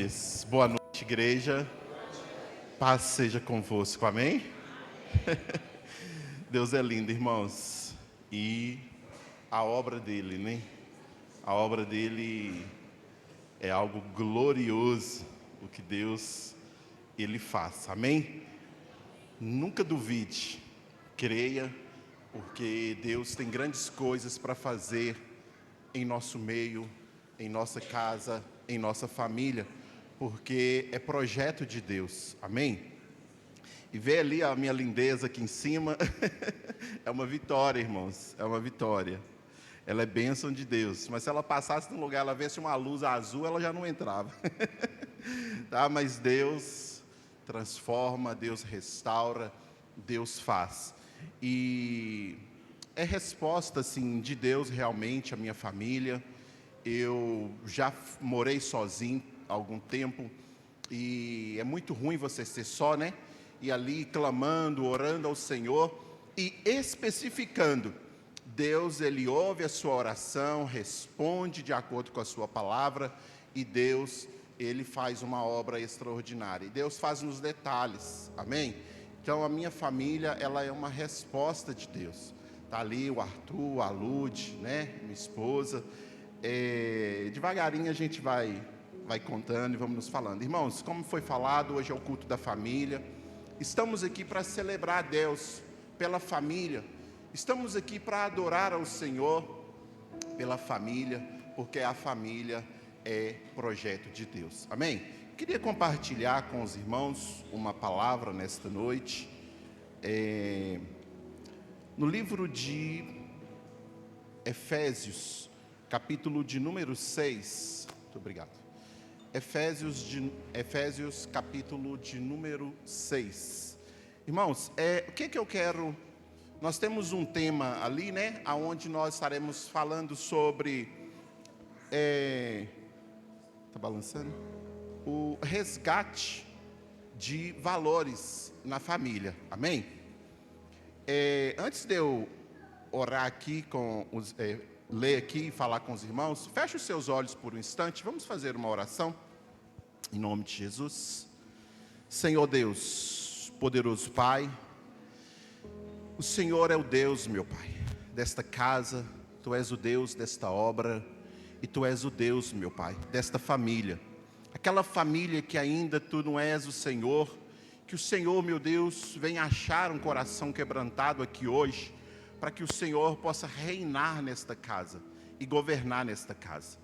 Gomes. Boa noite, igreja. Paz seja convosco, amém? Deus é lindo, irmãos. E a obra dele, né? A obra dele é algo glorioso, o que Deus, ele faz, amém? Nunca duvide, creia, porque Deus tem grandes coisas para fazer em nosso meio, em nossa casa, em nossa família, porque é projeto de Deus, amém? E ver ali a minha lindeza aqui em cima, é uma vitória, irmãos, é uma vitória. Ela é bênção de Deus, mas se ela passasse num lugar, ela visse uma luz azul, ela já não entrava. Tá? Mas Deus transforma, Deus restaura, Deus faz. E é resposta, assim, de Deus realmente, a minha família. Eu já morei sozinho há algum tempo, e é muito ruim você ser só, né? E ali clamando, orando ao Senhor e especificando. Deus, Ele ouve a sua oração, responde de acordo com a sua palavra, e Deus, Ele faz uma obra extraordinária. E Deus faz nos detalhes, amém? Então a minha família, ela é uma resposta de Deus. Está ali o Arthur, a Lude, né? Minha esposa. Devagarinho a gente vai contando e vamos nos falando. Irmãos, como foi falado, hoje é o culto da família. Estamos aqui para celebrar a Deus pela família. Estamos aqui para adorar ao Senhor pela família, porque a família é projeto de Deus. Amém? Queria compartilhar com os irmãos uma palavra nesta noite. No livro de Efésios, capítulo de número 6. Muito obrigado. Efésios, capítulo de número 6. Irmãos, o que eu quero... Nós temos um tema ali, né? Onde nós estaremos falando sobre... Está balançando? O resgate de valores na família. Amém? Antes de eu orar aqui, ler aqui e falar com os irmãos, feche os seus olhos por um instante. Vamos fazer uma oração. Em nome de Jesus. Senhor Deus, poderoso Pai, o Senhor é o Deus, meu Pai, desta casa. Tu és o Deus desta obra, e Tu és o Deus, meu Pai, desta família. Aquela família que ainda Tu não és o Senhor, que o Senhor, meu Deus, venha achar um coração quebrantado aqui hoje, para que o Senhor possa reinar nesta casa e governar nesta casa.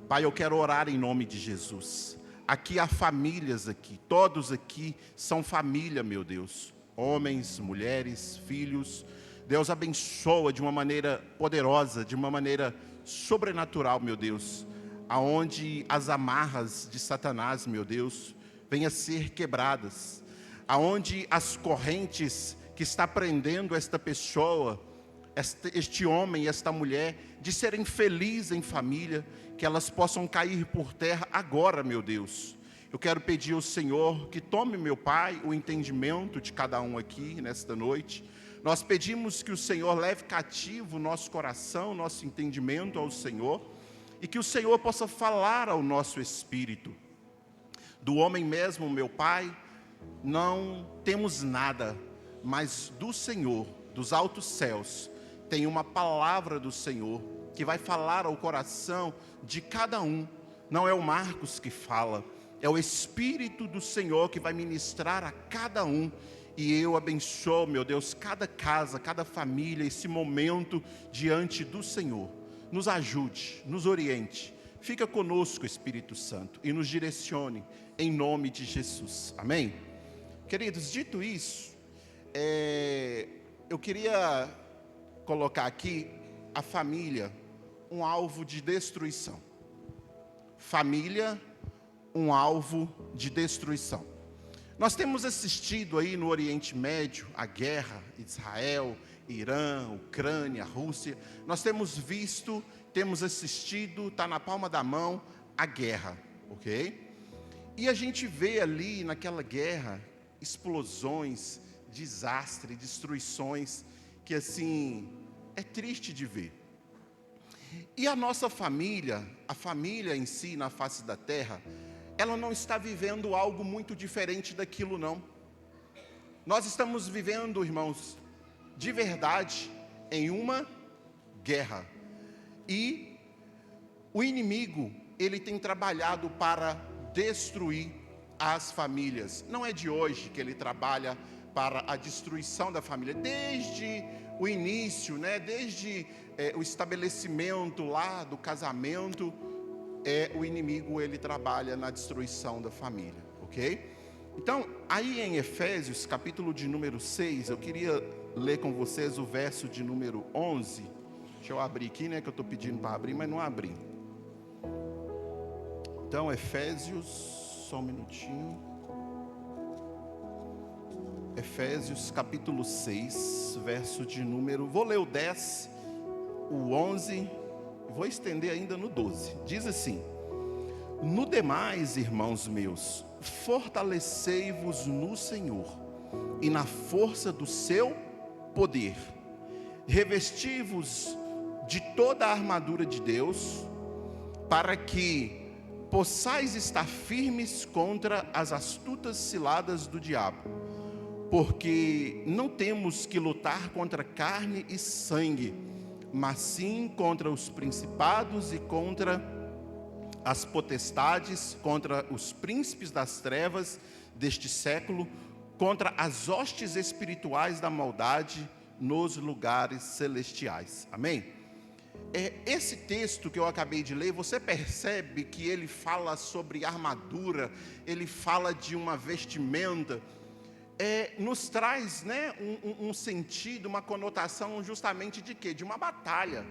Pai, eu quero orar em nome de Jesus. Aqui há famílias aqui, todos aqui são família, meu Deus. Homens, mulheres, filhos. Deus abençoa de uma maneira poderosa, de uma maneira sobrenatural, meu Deus. Aonde as amarras de Satanás, meu Deus, venham a ser quebradas. Aonde as correntes que está prendendo esta pessoa, este homem e esta mulher, de serem felizes em família, que elas possam cair por terra agora, meu Deus. Eu quero pedir ao Senhor que tome, meu Pai, o entendimento de cada um aqui nesta noite. Nós pedimos que o Senhor leve cativo o nosso coração, nosso entendimento ao Senhor, e que o Senhor possa falar ao nosso espírito. Do homem mesmo, meu Pai, não temos nada, mas do Senhor, dos altos céus, tem uma palavra do Senhor que vai falar ao coração de cada um. Não é o Marcos que fala, é o Espírito do Senhor que vai ministrar a cada um. E eu abençoo, meu Deus, cada casa, cada família, esse momento diante do Senhor. Nos ajude, nos oriente. Fica conosco, Espírito Santo, e nos direcione em nome de Jesus. Amém? Queridos, dito isso, eu queria colocar aqui a família, um alvo de destruição. Família, um alvo de destruição. Nós temos assistido aí no Oriente Médio a guerra, Israel, Irã, Ucrânia, Rússia. Nós temos visto, temos assistido, está na palma da mão, a guerra, ok? E a gente vê ali naquela guerra explosões, desastre, destruições, que assim, é triste de ver. E a nossa família, a família em si na face da terra, ela não está vivendo algo muito diferente daquilo, não. Nós estamos vivendo, irmãos, de verdade, em uma guerra. E o inimigo, ele tem trabalhado para destruir as famílias. Não é de hoje que ele trabalha para a destruição da família. Desde o início, né? Desde o estabelecimento lá do casamento, o inimigo, ele trabalha na destruição da família, ok? Então, aí em Efésios, capítulo de número 6, eu queria ler com vocês o verso de número 11. Deixa eu abrir aqui, né, que eu estou pedindo para abrir, mas não abri. Então, Efésios, só um minutinho. Efésios, capítulo 6, verso de número... Vou ler o 10, o 11, vou estender ainda no 12. Diz assim: no demais, irmãos meus, fortalecei-vos no Senhor e na força do seu poder. Revesti-vos de toda a armadura de Deus, para que possais estar firmes contra as astutas ciladas do diabo. Porque não temos que lutar contra carne e sangue, mas sim contra os principados e contra as potestades, contra os príncipes das trevas deste século, contra as hostes espirituais da maldade nos lugares celestiais. Amém? Esse texto que eu acabei de ler, você percebe que ele fala sobre armadura, ele fala de uma vestimenta, nos traz, né, um sentido, uma conotação justamente de quê? De uma batalha,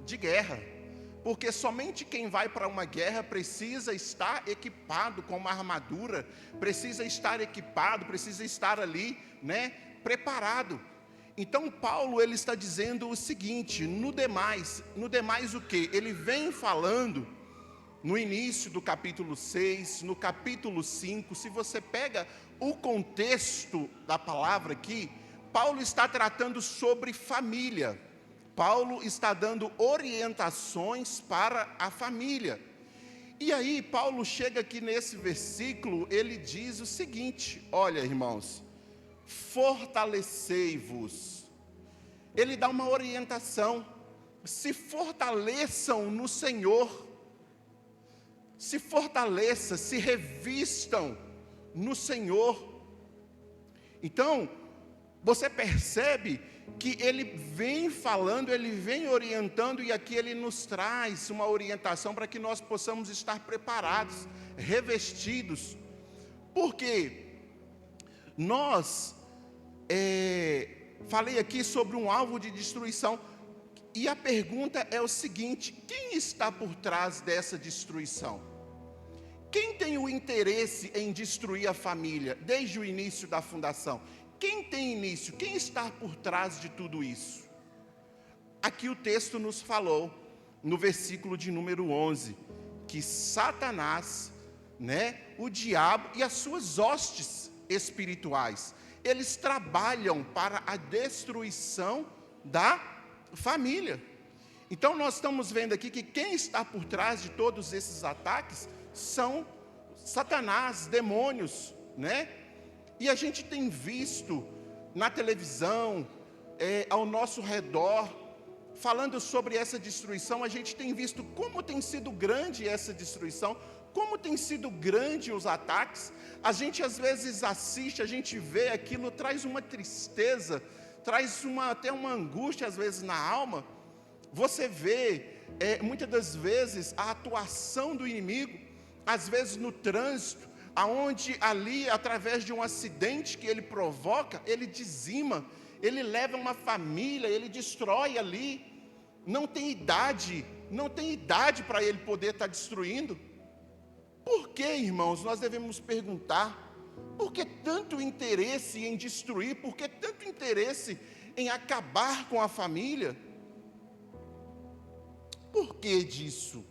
de guerra. Porque somente quem vai para uma guerra precisa estar equipado com uma armadura, precisa estar equipado, precisa estar ali, né, preparado. Então Paulo, ele está dizendo o seguinte: no demais o quê? Ele vem falando no início do capítulo 6, no capítulo 5, se você pega o contexto da palavra aqui, Paulo está tratando sobre família. Paulo está dando orientações para a família. E aí Paulo chega aqui nesse versículo, ele diz o seguinte: olha, irmãos, fortalecei-vos. Ele dá uma orientação: se fortaleçam no Senhor, se fortaleça, se revistam no Senhor. Então, você percebe que ele vem falando, ele vem orientando, e aqui ele nos traz uma orientação para que nós possamos estar preparados, revestidos. Porque nós, falei aqui sobre um alvo de destruição, e a pergunta é o seguinte: quem está por trás dessa destruição? Quem tem o interesse em destruir a família desde o início da fundação? Quem tem início? Quem está por trás de tudo isso? Aqui o texto nos falou, no versículo de número 11, que Satanás, né, o diabo e as suas hostes espirituais, eles trabalham para a destruição da família. Então nós estamos vendo aqui que quem está por trás de todos esses ataques são Satanás, demônios, né? E a gente tem visto na televisão, ao nosso redor, falando sobre essa destruição. A gente tem visto como tem sido grande essa destruição, como tem sido grande os ataques. A gente às vezes assiste, a gente vê aquilo, traz uma tristeza, traz até uma angústia às vezes na alma. Você vê, muitas das vezes, a atuação do inimigo, às vezes no trânsito, aonde ali, através de um acidente que ele provoca, ele dizima, ele leva uma família, ele destrói ali. Não tem idade para ele poder estar destruindo. Por que, irmãos, nós devemos perguntar, por que tanto interesse em destruir, por que tanto interesse em acabar com a família? Por que disso?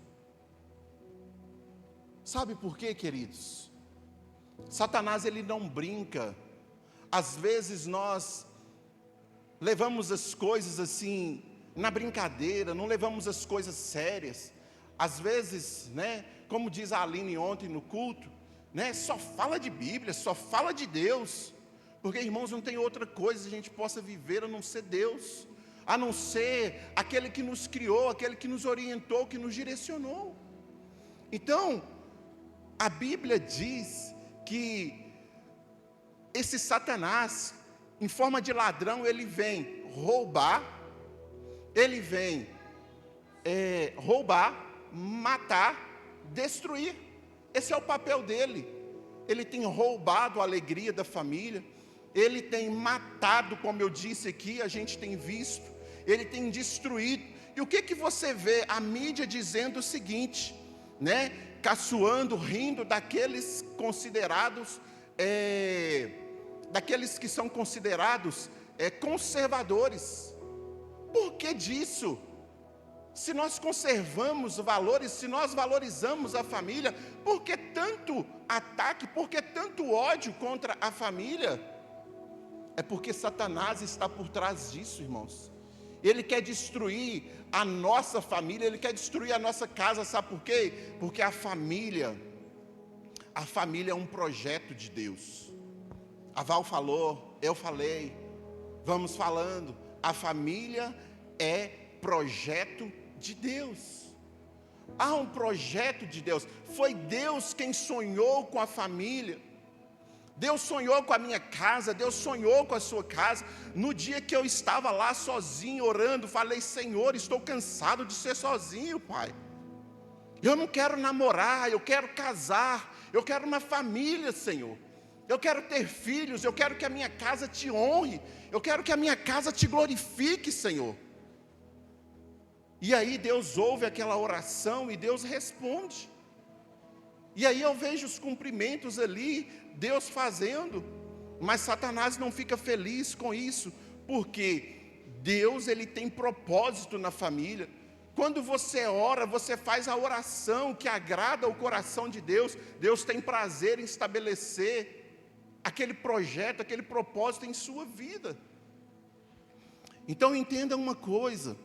Sabe por quê, queridos? Satanás, ele não brinca. Às vezes nós levamos as coisas assim, na brincadeira, não levamos as coisas sérias. Às vezes, né, como diz a Aline ontem no culto, né? Só fala de Bíblia, só fala de Deus. Porque, irmãos, não tem outra coisa que a gente possa viver a não ser Deus, a não ser aquele que nos criou, aquele que nos orientou, que nos direcionou. Então, a Bíblia diz que esse Satanás, em forma de ladrão, ele vem roubar, matar, destruir. Esse é o papel dele. Ele tem roubado a alegria da família, ele tem matado, como eu disse aqui, a gente tem visto, ele tem destruído. E o que você vê? A mídia dizendo o seguinte, né? Caçoando, rindo daqueles considerados, daqueles que são considerados conservadores. Por que disso? Se nós conservamos valores, se nós valorizamos a família, por que tanto ataque, por que tanto ódio contra a família? É porque Satanás está por trás disso, irmãos. Ele quer destruir a nossa família, ele quer destruir a nossa casa, sabe por quê? Porque a família é um projeto de Deus. A Val falou, eu falei, vamos falando, a família é projeto de Deus. Há um projeto de Deus, foi Deus quem sonhou com a família. Deus sonhou com a minha casa, Deus sonhou com a sua casa. No dia que eu estava lá sozinho orando, falei: Senhor, estou cansado de ser sozinho, Pai. Eu não quero namorar, eu quero casar, eu quero uma família, Senhor. Eu quero ter filhos, eu quero que a minha casa te honre, eu quero que a minha casa te glorifique, Senhor. E aí Deus ouve aquela oração e Deus responde. E aí eu vejo os cumprimentos ali, Deus fazendo, mas Satanás não fica feliz com isso, porque Deus, ele tem propósito na família. Quando você ora, você faz a oração que agrada ao coração de Deus. Deus tem prazer em estabelecer aquele projeto, aquele propósito em sua vida. Então entenda uma coisa,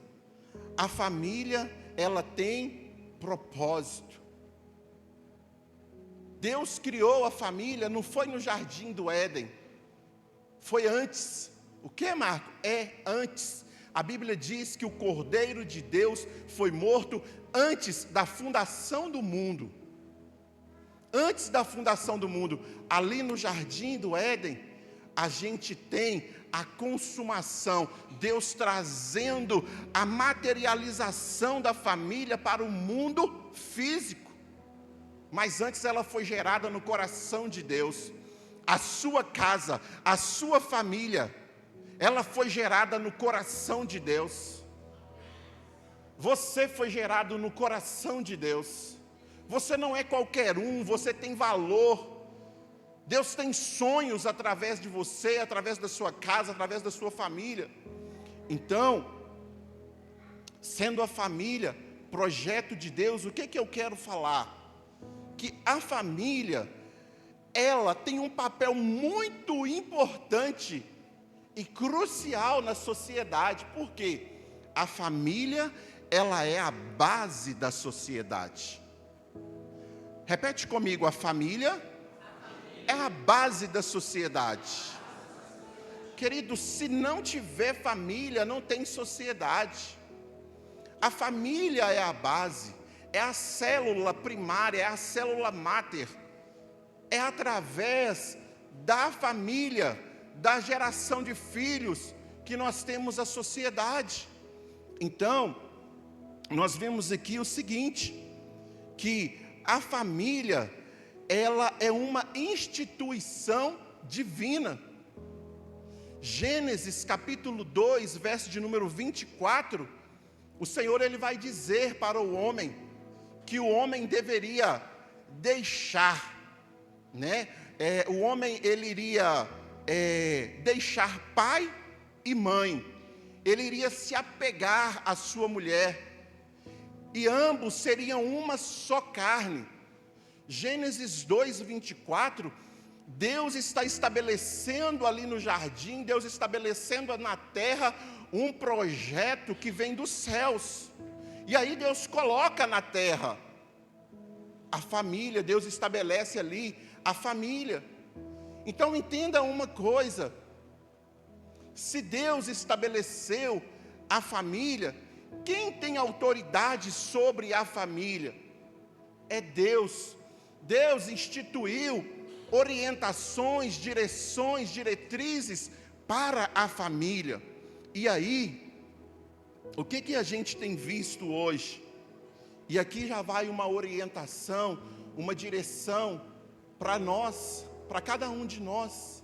a família, ela tem propósito. Deus criou a família, não foi no jardim do Éden, foi antes. O que, Marco? É antes. A Bíblia diz que o Cordeiro de Deus foi morto antes da fundação do mundo. Antes da fundação do mundo, ali no jardim do Éden, a gente tem a consumação, Deus trazendo a materialização da família para o mundo físico. Mas antes ela foi gerada no coração de Deus. A sua casa, a sua família, ela foi gerada no coração de Deus. Você foi gerado no coração de Deus. Você não é qualquer um, você tem valor. Deus tem sonhos através de você, através da sua casa, através da sua família. Então, sendo a família projeto de Deus, o que eu quero falar? Que a família, ela tem um papel muito importante e crucial na sociedade. Por quê? A família, ela é a base da sociedade. Repete comigo, a família é a base da sociedade. Querido, se não tiver família, não tem sociedade. A família é a base, é a célula primária, é a célula máter. É através da família, da geração de filhos, que nós temos a sociedade. Então, nós vemos aqui o seguinte, que a família, ela é uma instituição divina. Gênesis capítulo 2, verso de número 24, o Senhor, ele vai dizer para o homem, que o homem deveria deixar, né? O homem, ele iria deixar pai e mãe, ele iria se apegar à sua mulher, e ambos seriam uma só carne. Gênesis 2, 24, Deus está estabelecendo ali no jardim, Deus estabelecendo na terra um projeto que vem dos céus. E aí Deus coloca na terra a família, Deus estabelece ali a família. Então entenda uma coisa: se Deus estabeleceu a família, quem tem autoridade sobre a família? É Deus. Deus instituiu orientações, direções, diretrizes para a família. E aí, o que a gente tem visto hoje? E aqui já vai uma orientação, uma direção para nós, para cada um de nós.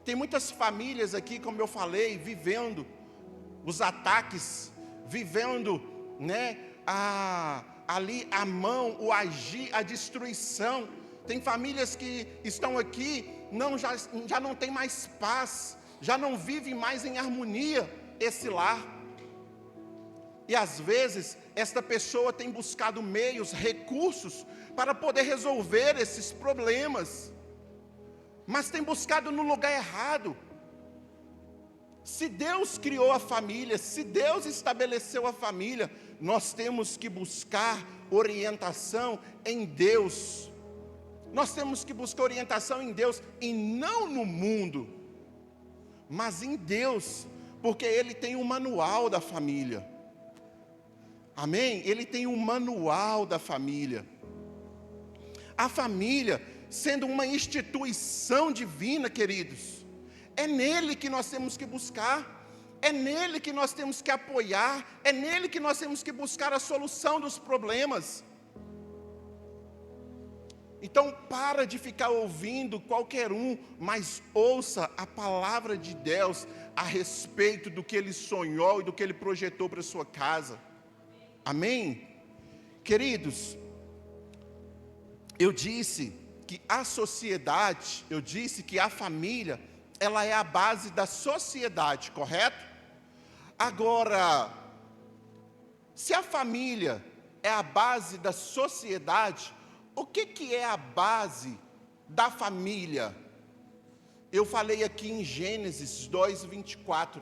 Tem muitas famílias aqui, como eu falei, vivendo os ataques, vivendo, ali a mão, o agir, a destruição. Tem famílias que estão aqui, já não tem mais paz, já não vive mais em harmonia esse lar. E às vezes, esta pessoa tem buscado meios, recursos, para poder resolver esses problemas, mas tem buscado no lugar errado. Se Deus criou a família, se Deus estabeleceu a família, nós temos que buscar orientação em Deus. Nós temos que buscar orientação em Deus, e não no mundo, mas em Deus, porque Ele tem um manual da família. Amém? Ele tem um manual da família. A família, sendo uma instituição divina, queridos, é nele que nós temos que buscar, é nele que nós temos que apoiar, é nele que nós temos que buscar a solução dos problemas. Então, para de ficar ouvindo qualquer um, mas ouça a palavra de Deus a respeito do que Ele sonhou e do que Ele projetou para a sua casa. Amém? Queridos, eu disse que a sociedade, eu disse que a família, ela é a base da sociedade, correto? Agora, se a família é a base da sociedade, o que é a base da família? Eu falei aqui em Gênesis 2:24,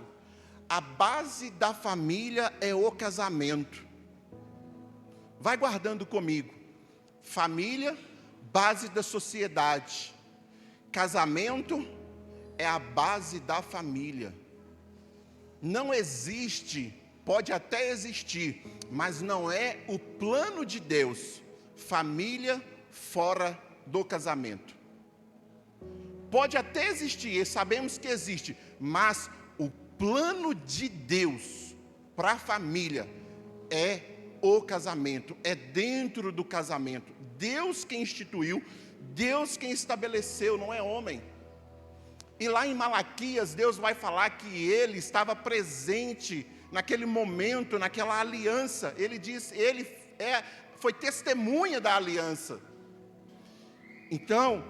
a base da família é o casamento. Vai guardando comigo: família, base da sociedade; casamento é a base da família. Não existe, pode até existir, mas não é o plano de Deus, família fora do casamento. Pode até existir, sabemos que existe, mas o plano de Deus para a família é o casamento, é dentro do casamento. Deus quem instituiu, Deus quem estabeleceu, não é homem. E lá em Malaquias, Deus vai falar que Ele estava presente naquele momento, naquela aliança. Ele diz, Ele foi testemunha da aliança. Então,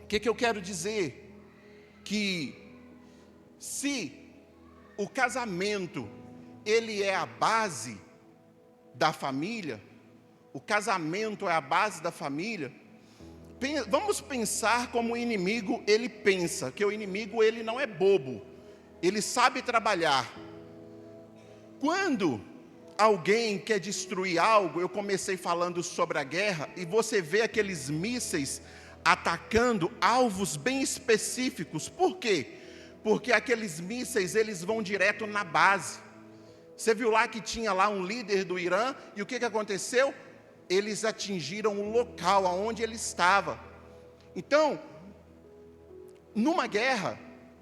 o que eu quero dizer? Que se o casamento, ele é a base da família, o casamento é a base da família, vamos pensar como o inimigo, ele pensa, que o inimigo, ele não é bobo, ele sabe trabalhar. Quando alguém quer destruir algo, eu comecei falando sobre a guerra, e você vê aqueles mísseis atacando alvos bem específicos. Por quê? Porque aqueles mísseis, eles vão direto na base. Você viu lá que tinha lá um líder do Irã, e o que aconteceu? Eles atingiram o local onde ele estava. Então, numa guerra,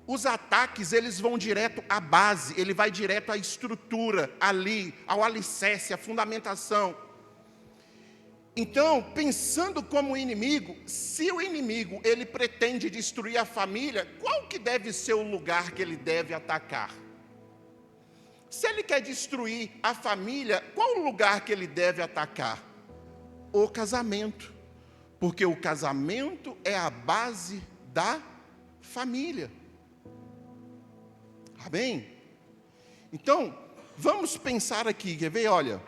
os ataques, eles vão direto à base, ele vai direto à estrutura, ali, ao alicerce, à fundamentação. Então, pensando como inimigo, se o inimigo, ele pretende destruir a família, qual que deve ser o lugar que ele deve atacar? Se ele quer destruir a família, qual o lugar que ele deve atacar? O casamento, porque o casamento é a base da família. Amém? Então, vamos pensar aqui, quer ver? Olha,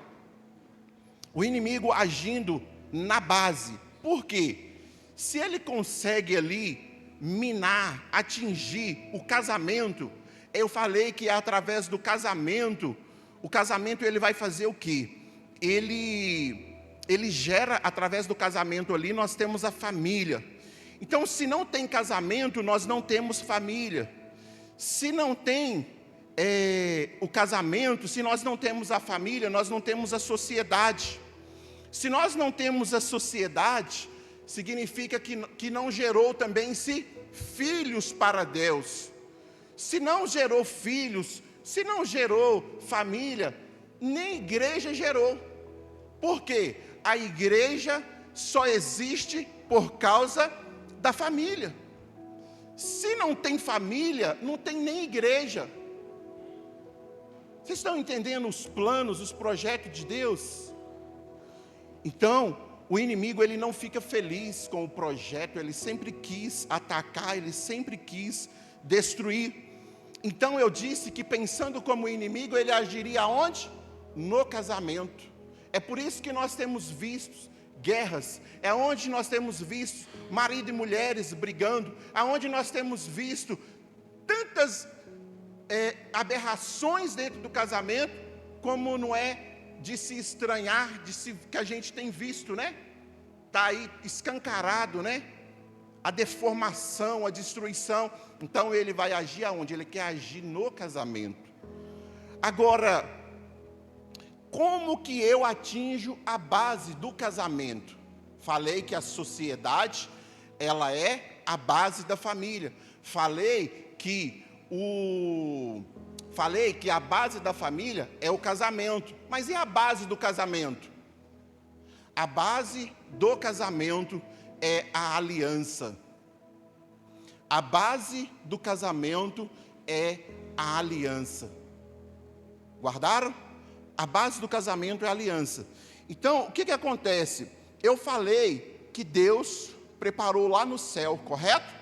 o inimigo agindo na base. Por quê? Se ele consegue ali minar, atingir o casamento, eu falei que através do casamento, o casamento ele vai fazer o quê? Ele gera, através do casamento ali, nós temos a família. Então, se não tem casamento, nós não temos família. Se não tem o casamento, se nós não temos a família, nós não temos a sociedade. Se nós não temos a sociedade, significa que não gerou também filhos para Deus. Se não gerou filhos, se não gerou família, nem igreja gerou. Por quê? A igreja só existe por causa da família. Se não tem família, não tem nem igreja. Vocês estão entendendo os planos, os projetos de Deus? Então, o inimigo ele não fica feliz com o projeto, ele sempre quis atacar, ele sempre quis destruir. Então eu disse que pensando como inimigo, ele agiria aonde? No casamento. É por isso que nós temos visto guerras, é onde nós temos visto marido e mulheres brigando, aonde nós temos visto tantas aberrações dentro do casamento, como não é de se estranhar, que a gente tem visto, né? Está aí escancarado, né? A deformação, a destruição. Então ele vai agir aonde? Ele quer agir no casamento. Agora, como que eu atinjo a base do casamento? Falei que a sociedade, ela é a base da família. Falei que a base da família é o casamento. Mas e a base do casamento? A base do casamento é a aliança. A base do casamento é a aliança. Guardaram? A base do casamento é a aliança. Então, o que acontece? Eu falei que Deus preparou lá no céu, correto?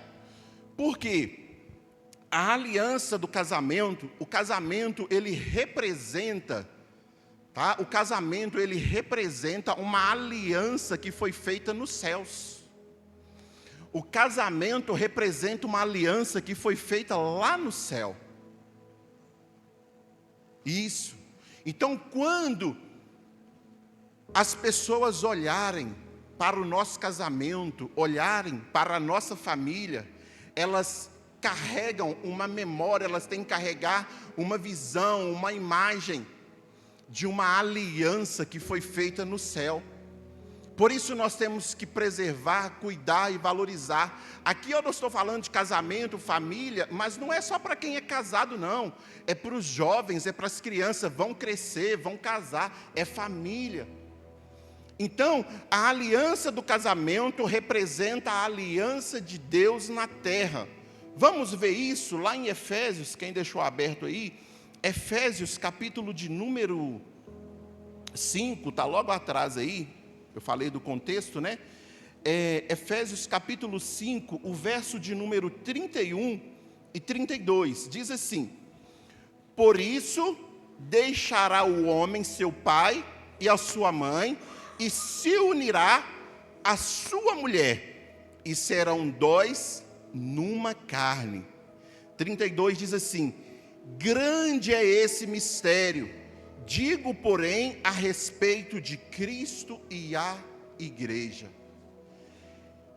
Porque a aliança do casamento, o casamento ele representa, tá? O casamento ele representa uma aliança que foi feita nos céus. O casamento representa uma aliança que foi feita lá no céu. Isso. Então, quando as pessoas olharem para o nosso casamento, olharem para a nossa família, elas carregam uma memória, elas têm que carregar uma visão, uma imagem de uma aliança que foi feita no céu. Por isso nós temos que preservar, cuidar e valorizar. Aqui eu não estou falando de casamento, família, mas não é só para quem é casado não. É para os jovens, é para as crianças, vão crescer, vão casar, é família. Então, a aliança do casamento representa a aliança de Deus na terra. Vamos ver isso lá em Efésios, quem deixou aberto aí, Efésios capítulo de número 5, está logo atrás aí, eu falei do contexto, né? Efésios capítulo 5, o verso de número 31 e 32, diz assim: por isso deixará o homem seu pai e a sua mãe, e se unirá à sua mulher, e serão dois numa carne. 32 diz assim: grande é esse mistério, digo, porém, a respeito de Cristo e a igreja.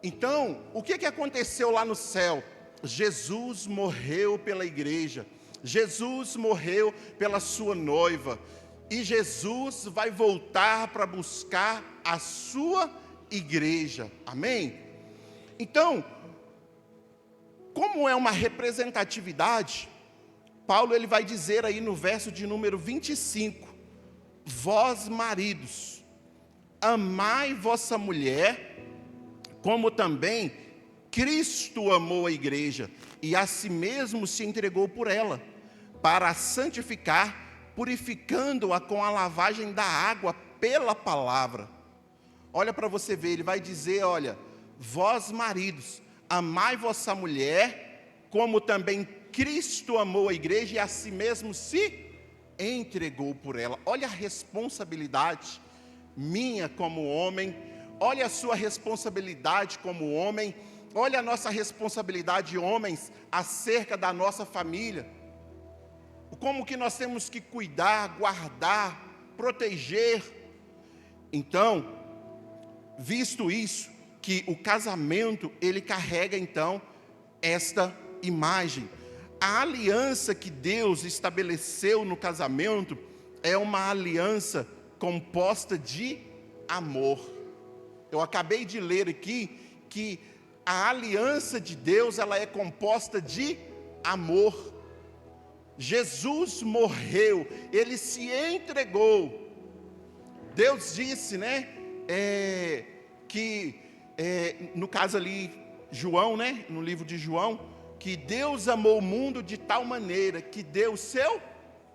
Então, o que aconteceu lá no céu? Jesus morreu pela igreja, Jesus morreu pela sua noiva, e Jesus vai voltar para buscar a sua igreja, amém? Então, como é uma representatividade, Paulo ele vai dizer aí no verso de número 25, vós maridos, amai vossa mulher, como também Cristo amou a igreja, e a si mesmo se entregou por ela, para a santificar, purificando-a com a lavagem da água pela palavra. Olha para você ver, ele vai dizer, olha, vós maridos, amai vossa mulher, como também Cristo amou a igreja e a si mesmo se entregou por ela. Olha a responsabilidade minha como homem, olha a sua responsabilidade como homem, olha a nossa responsabilidade, homens, acerca da nossa família. Como que nós temos que cuidar, guardar, proteger. Então, visto isso, que o casamento, ele carrega então esta imagem. A aliança que Deus estabeleceu no casamento é uma aliança composta de amor. Eu acabei de ler aqui que a aliança de Deus, ela é composta de amor. Jesus morreu, ele se entregou. Deus disse, né, no caso ali, João, né, no livro de João, que Deus amou o mundo de tal maneira que deu o seu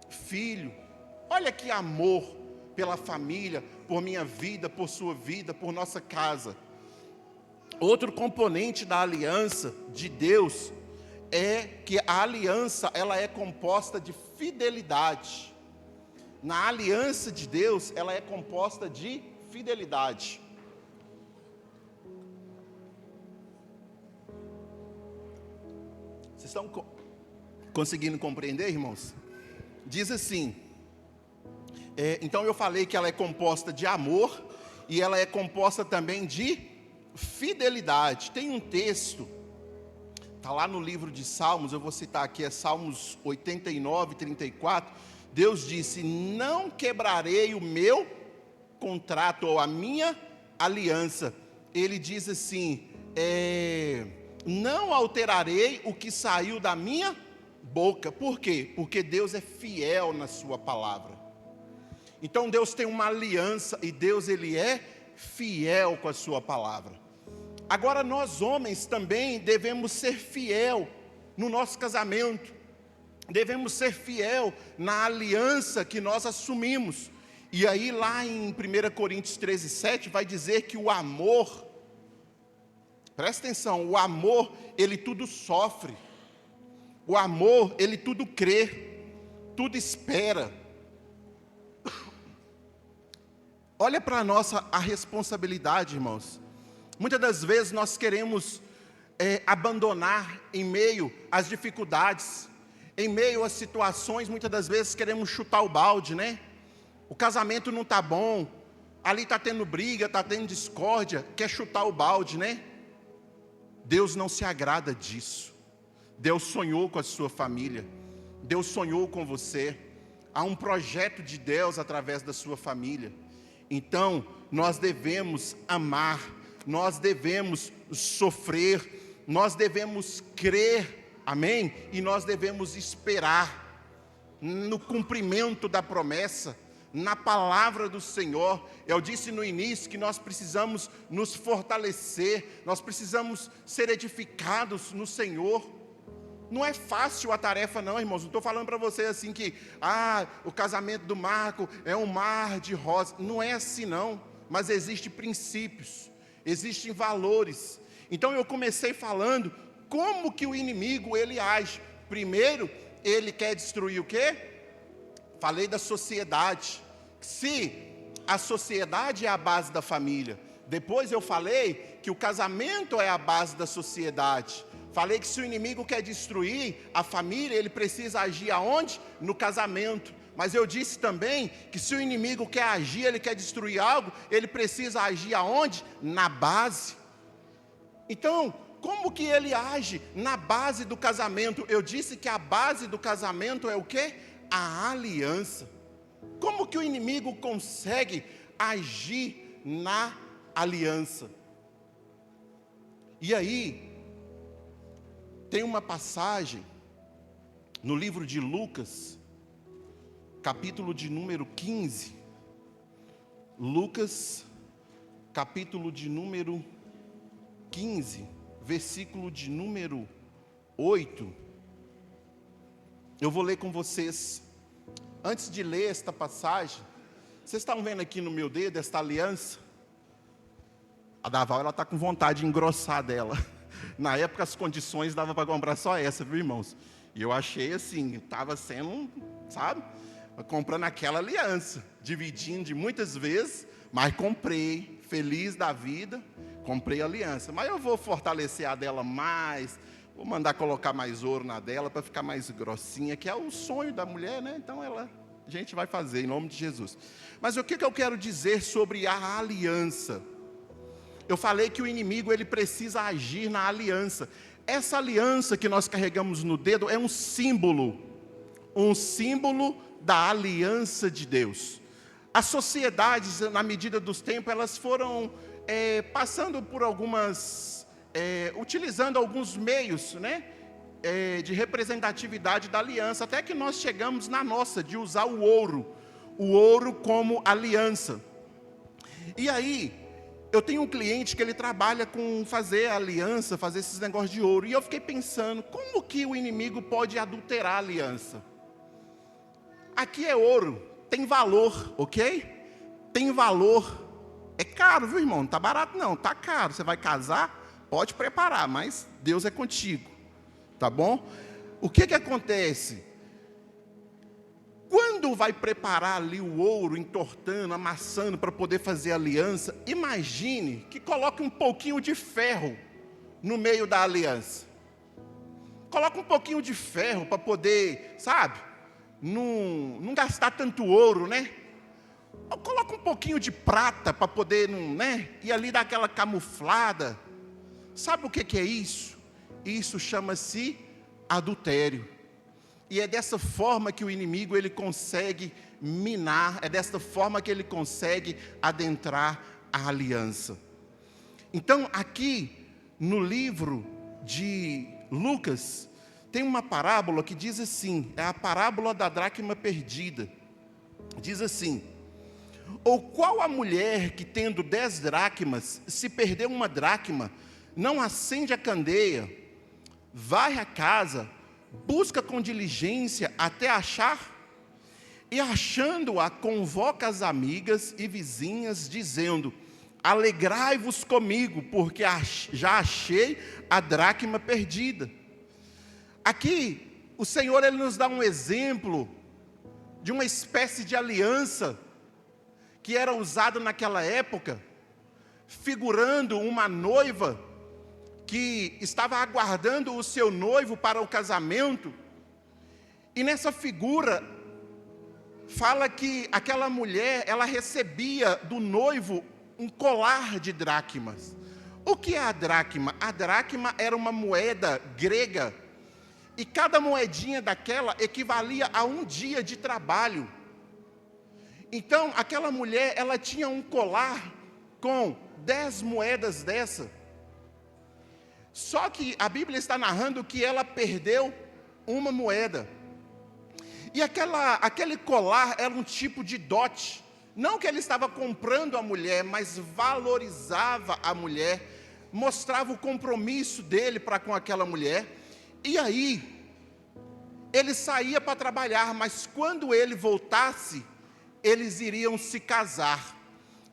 Filho. Olha que amor pela família, por minha vida, por sua vida, por nossa casa. Outro componente da aliança de Deus é que a aliança, ela é composta de fidelidade. Na aliança de Deus, ela é composta de fidelidade. Vocês estão conseguindo compreender, irmãos? Diz assim, então eu falei que ela é composta de amor, e ela é composta também de fidelidade. Tem um texto, está lá no livro de Salmos, eu vou citar aqui, é Salmos 89, 34, Deus disse, não quebrarei o meu contrato, ou a minha aliança. Ele diz assim, não alterarei o que saiu da minha boca. Por quê? Porque Deus é fiel na sua palavra. Então Deus tem uma aliança, e Deus, ele é fiel com a sua palavra. Agora nós homens também devemos ser fiel no nosso casamento, devemos ser fiel na aliança que nós assumimos. E aí lá em 1 Coríntios 13, 7 vai dizer que o amor, presta atenção, o amor, ele tudo sofre, o amor, ele tudo crê, tudo espera. Olha para a responsabilidade, irmãos. Muitas das vezes nós queremos abandonar em meio às dificuldades, em meio às situações, muitas das vezes queremos chutar o balde, né? O casamento não está bom, ali está tendo briga, está tendo discórdia, quer chutar o balde, né? Deus não se agrada disso. Deus sonhou com a sua família, Deus sonhou com você, há um projeto de Deus através da sua família. Então, nós devemos amar, nós devemos sofrer, nós devemos crer, amém? E nós devemos esperar no cumprimento da promessa, na palavra do Senhor. Eu disse no início que nós precisamos nos fortalecer, nós precisamos ser edificados no Senhor. Não é fácil a tarefa não, irmãos. Não estou falando para vocês assim que o casamento do Marco é um mar de rosas. Não é assim não, mas existem princípios, existem valores. Então eu comecei falando como que o inimigo ele age. Primeiro, ele quer destruir o quê? Falei da sociedade. Se a sociedade é a base da família, depois eu falei que o casamento é a base da sociedade. Falei que se o inimigo quer destruir a família, ele precisa agir aonde? No casamento. Mas eu disse também que se o inimigo quer agir, ele quer destruir algo, ele precisa agir aonde? Na base. Então, como que ele age na base do casamento? Eu disse que a base do casamento é o quê? A aliança. Como que o inimigo consegue agir na aliança? E aí, tem uma passagem no livro de Lucas, capítulo de número 15. Lucas, capítulo de número 15, versículo de número 8. Eu vou ler com vocês. Antes de ler esta passagem, vocês estão vendo aqui no meu dedo esta aliança? A Daval, ela está com vontade de engrossar dela. Na época as condições dava para comprar só essa, viu, irmãos? E eu achei assim, estava sendo, sabe? Comprando aquela aliança, dividindo de muitas vezes, mas comprei, feliz da vida, comprei a aliança. Mas eu vou fortalecer a dela mais, vou mandar colocar mais ouro na dela para ficar mais grossinha, que é o sonho da mulher, né? Então a gente vai fazer em nome de Jesus. Mas o que eu quero dizer sobre a aliança? eu falei que o inimigo ele precisa agir na aliança. Essa aliança que nós carregamos no dedo é um símbolo da aliança de Deus. As sociedades, na medida dos tempos, elas foram passando por algumas, utilizando alguns meios, né, de representatividade da aliança, até que nós chegamos na nossa, de usar o ouro como aliança. E aí, eu tenho um cliente que ele trabalha com fazer aliança, fazer esses negócios de ouro, e eu fiquei pensando, como que o inimigo pode adulterar a aliança? Aqui é ouro, tem valor, ok? Tem valor. É caro, viu, irmão? Não está barato não, está caro. Você vai casar, pode preparar, mas Deus é contigo, tá bom? O que acontece? Quando vai preparar ali o ouro, entortando, amassando para poder fazer aliança, imagine que coloque um pouquinho de ferro no meio da aliança. Coloca um pouquinho de ferro para poder, sabe, não gastar tanto ouro, né? Coloca um pouquinho de prata para poder, né, e ali dar aquela camuflada. Sabe o que é isso? Isso chama-se adultério. E é dessa forma que o inimigo ele consegue minar, é dessa forma que ele consegue adentrar a aliança. Então, aqui no livro de Lucas, tem uma parábola que diz assim, é a parábola da dracma perdida. Diz assim: ou qual a mulher que tendo 10 dracmas, se perder uma dracma, não acende a candeia, varre a casa, busca com diligência até achar? E achando-a, convoca as amigas e vizinhas, dizendo: alegrai-vos comigo, porque já achei a dracma perdida. Aqui, o Senhor ele nos dá um exemplo de uma espécie de aliança que era usada naquela época, figurando uma noiva que estava aguardando o seu noivo para o casamento. E nessa figura, fala que aquela mulher, ela recebia do noivo um colar de dracmas. O que é a dracma? A dracma era uma moeda grega, e cada moedinha daquela equivalia a um dia de trabalho. Então, aquela mulher, ela tinha um colar com 10 moedas dessa. Só que a Bíblia está narrando que ela perdeu uma moeda. E aquele colar era um tipo de dote. Não que ele estava comprando a mulher, mas valorizava a mulher, mostrava o compromisso dele para com aquela mulher. E aí, ele saía para trabalhar, mas quando ele voltasse, eles iriam se casar.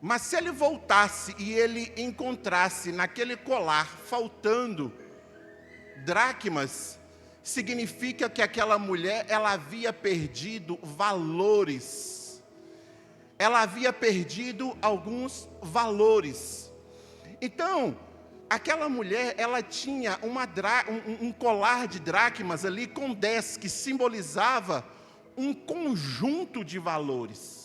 Mas se ele voltasse e ele encontrasse naquele colar faltando dracmas, significa que aquela mulher, ela havia perdido valores. Ela havia perdido alguns valores. Então, aquela mulher, ela tinha um colar de dracmas ali com 10, que simbolizava um conjunto de valores.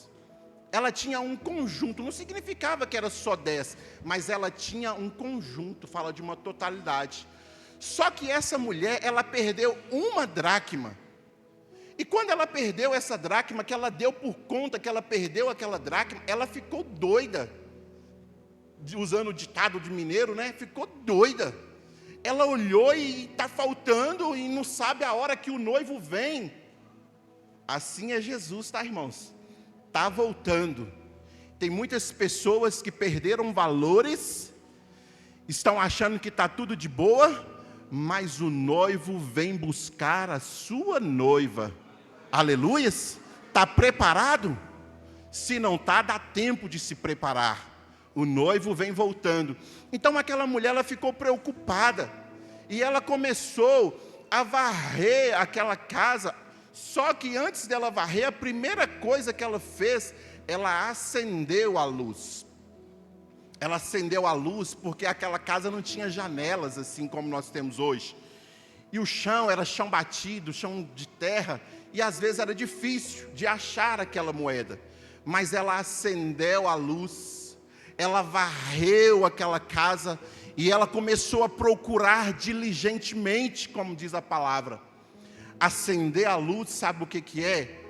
Ela tinha um conjunto, não significava que era só 10, mas ela tinha um conjunto, fala de uma totalidade. Só que essa mulher, ela perdeu uma dracma. E quando ela perdeu essa dracma, que ela deu por conta que ela perdeu aquela dracma, ela ficou doida. Usando o ditado de mineiro, né? Ficou doida. Ela olhou e está faltando e não sabe a hora que o noivo vem. Assim é Jesus, tá, irmãos? Está voltando. Tem muitas pessoas que perderam valores, estão achando que está tudo de boa, mas o noivo vem buscar a sua noiva. Aleluias? Está preparado? Se não está, dá tempo de se preparar. O noivo vem voltando. Então aquela mulher, ela ficou preocupada, e ela começou a varrer aquela casa. Só que antes dela varrer, a primeira coisa que ela fez, ela acendeu a luz. Ela acendeu a luz porque aquela casa não tinha janelas assim como nós temos hoje. E o chão era chão batido, chão de terra, e às vezes era difícil de achar aquela moeda. Mas ela acendeu a luz, ela varreu aquela casa e ela começou a procurar diligentemente, como diz a palavra. Acender a luz, sabe o que é?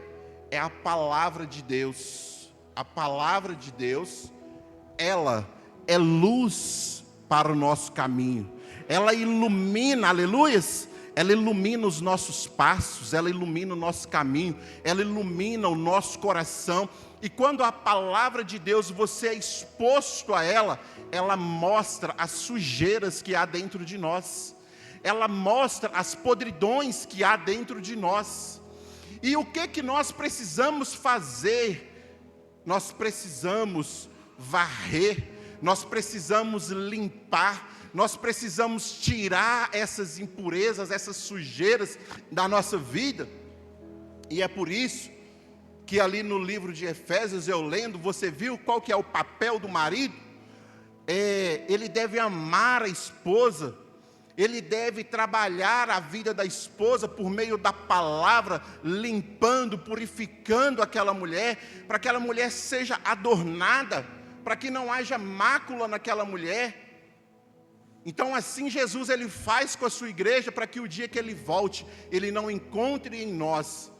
É a palavra de Deus. A palavra de Deus, ela é luz para o nosso caminho. Ela ilumina, aleluias, ela ilumina os nossos passos, ela ilumina o nosso caminho, ela ilumina o nosso coração. E quando a palavra de Deus, você é exposto a ela, ela mostra as sujeiras que há dentro de nós. Ela mostra as podridões que há dentro de nós. E o que nós precisamos fazer? Nós precisamos varrer, nós precisamos limpar, nós precisamos tirar essas impurezas, essas sujeiras da nossa vida. E é por isso que ali no livro de Efésios, eu lendo, você viu qual que é o papel do marido? Ele deve amar a esposa, ele deve trabalhar a vida da esposa por meio da palavra, limpando, purificando aquela mulher, para que aquela mulher seja adornada, para que não haja mácula naquela mulher. Então assim Jesus ele faz com a sua igreja, para que o dia que ele volte, ele não encontre em nós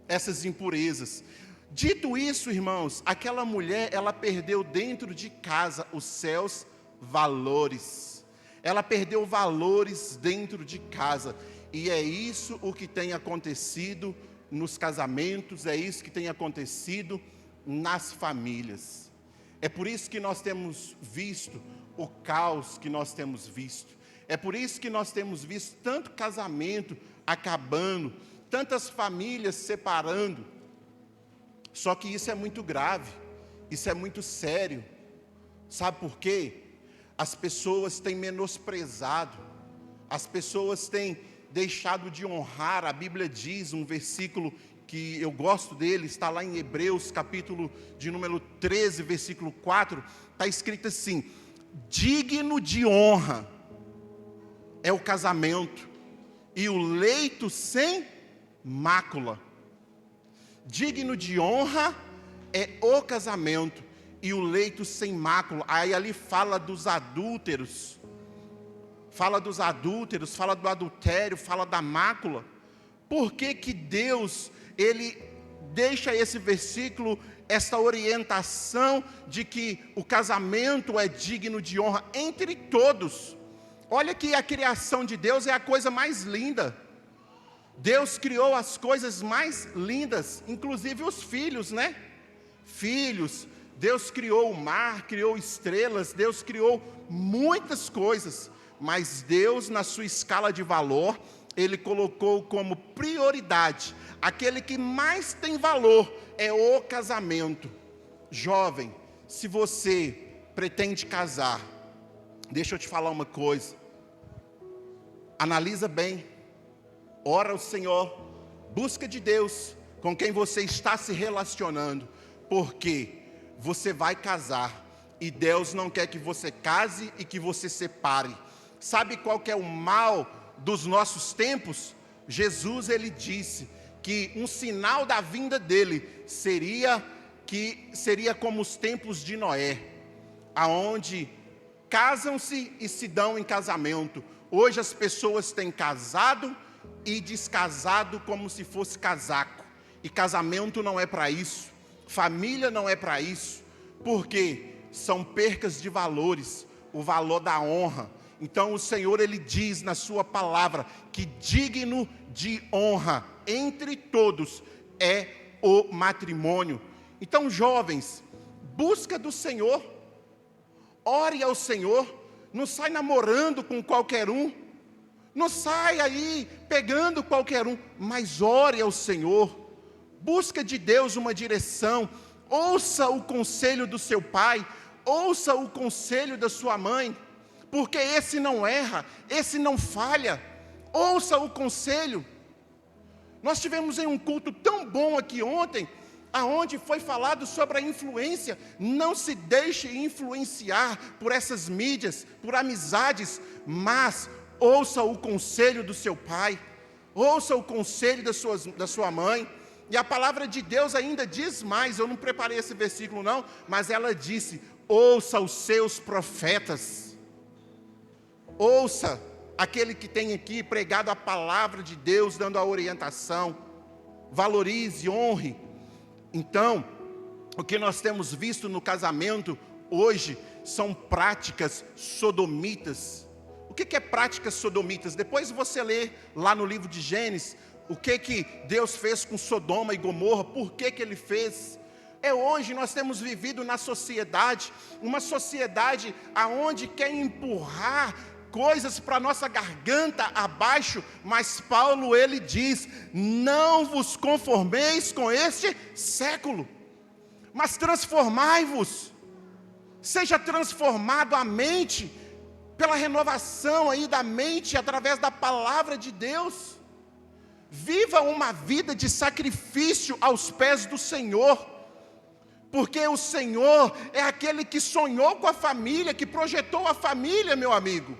essas impurezas. Dito isso, irmãos, aquela mulher, ela perdeu dentro de casa os seus valores. Ela perdeu valores dentro de casa. E é isso o que tem acontecido nos casamentos, é isso que tem acontecido nas famílias. É por isso que nós temos visto o caos que nós temos visto. É por isso que nós temos visto tanto casamento acabando, tantas famílias separando. Só que isso é muito grave, isso é muito sério. Sabe por quê? As pessoas têm menosprezado, as pessoas têm deixado de honrar. A Bíblia diz, um versículo que eu gosto dele, está lá em Hebreus, capítulo de número 13, versículo 4, está escrito assim: digno de honra é o casamento, e o leito sem mácula. Digno de honra é o casamento, e o leito sem mácula. Aí ali fala dos adúlteros, fala do adultério, fala da mácula. Por que que Deus, ele deixa esse versículo, essa orientação de que o casamento é digno de honra entre todos? Olha que a criação de Deus é a coisa mais linda. Deus criou as coisas mais lindas, inclusive os filhos, né? Filhos. Deus criou o mar, criou estrelas, Deus criou muitas coisas, mas Deus, na sua escala de valor, ele colocou como prioridade, aquele que mais tem valor é o casamento. Jovem, se você pretende casar, deixa eu te falar uma coisa, analisa bem, ora ao Senhor, busca de Deus com quem você está se relacionando, porque você vai casar, e Deus não quer que você case e que você separe. Sabe qual que é o mal dos nossos tempos? Jesus, ele disse que um sinal da vinda dele seria como os tempos de Noé, aonde casam-se e se dão em casamento. Hoje as pessoas têm casado e descasado como se fosse casaco, e casamento não é para isso. Família não é para isso, porque são percas de valores, o valor da honra. Então o Senhor, ele diz na sua palavra que digno de honra entre todos é o matrimônio. Então, jovens, busca do Senhor, ore ao Senhor, não sai namorando com qualquer um, não sai aí pegando qualquer um, mas ore ao Senhor. Busca de Deus uma direção, ouça o conselho do seu pai, ouça o conselho da sua mãe, porque esse não erra, esse não falha, ouça o conselho. Nós tivemos em um culto tão bom aqui ontem, aonde foi falado sobre a influência. Não se deixe influenciar por essas mídias, por amizades, mas ouça o conselho do seu pai, ouça o conselho da sua mãe. E a palavra de Deus ainda diz mais, eu não preparei esse versículo não, mas ela disse: ouça os seus profetas, ouça aquele que tem aqui pregado a palavra de Deus, dando a orientação, valorize, honre. Então, o que nós temos visto no casamento hoje são práticas sodomitas. O que é práticas sodomitas? Depois você lê lá no livro de Gênesis, o que Deus fez com Sodoma e Gomorra, por que Ele fez. Hoje nós temos vivido na sociedade, uma sociedade aonde quer empurrar coisas para nossa garganta abaixo, mas Paulo ele diz: não vos conformeis com este século, mas transformai-vos, seja transformado a mente, pela renovação aí da mente, através da palavra de Deus. Viva uma vida de sacrifício aos pés do Senhor, porque o Senhor é aquele que sonhou com a família, que projetou a família, meu amigo.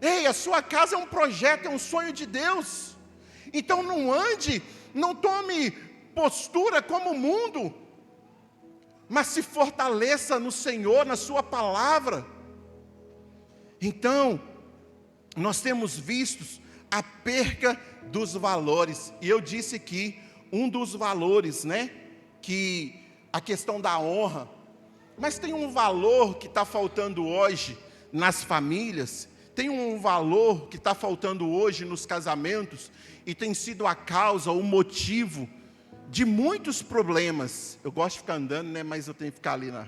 Ei, a sua casa é um projeto, é um sonho de Deus. Então não tome postura como o mundo, mas se fortaleça no Senhor, na sua palavra. Então, nós temos visto a perca dos valores. E eu disse aqui, um dos valores, que a questão da honra. Mas tem um valor que está faltando hoje nas famílias, tem um valor que está faltando hoje nos casamentos, e tem sido a causa, o motivo de muitos problemas. Eu gosto de ficar andando, mas eu tenho que ficar ali na...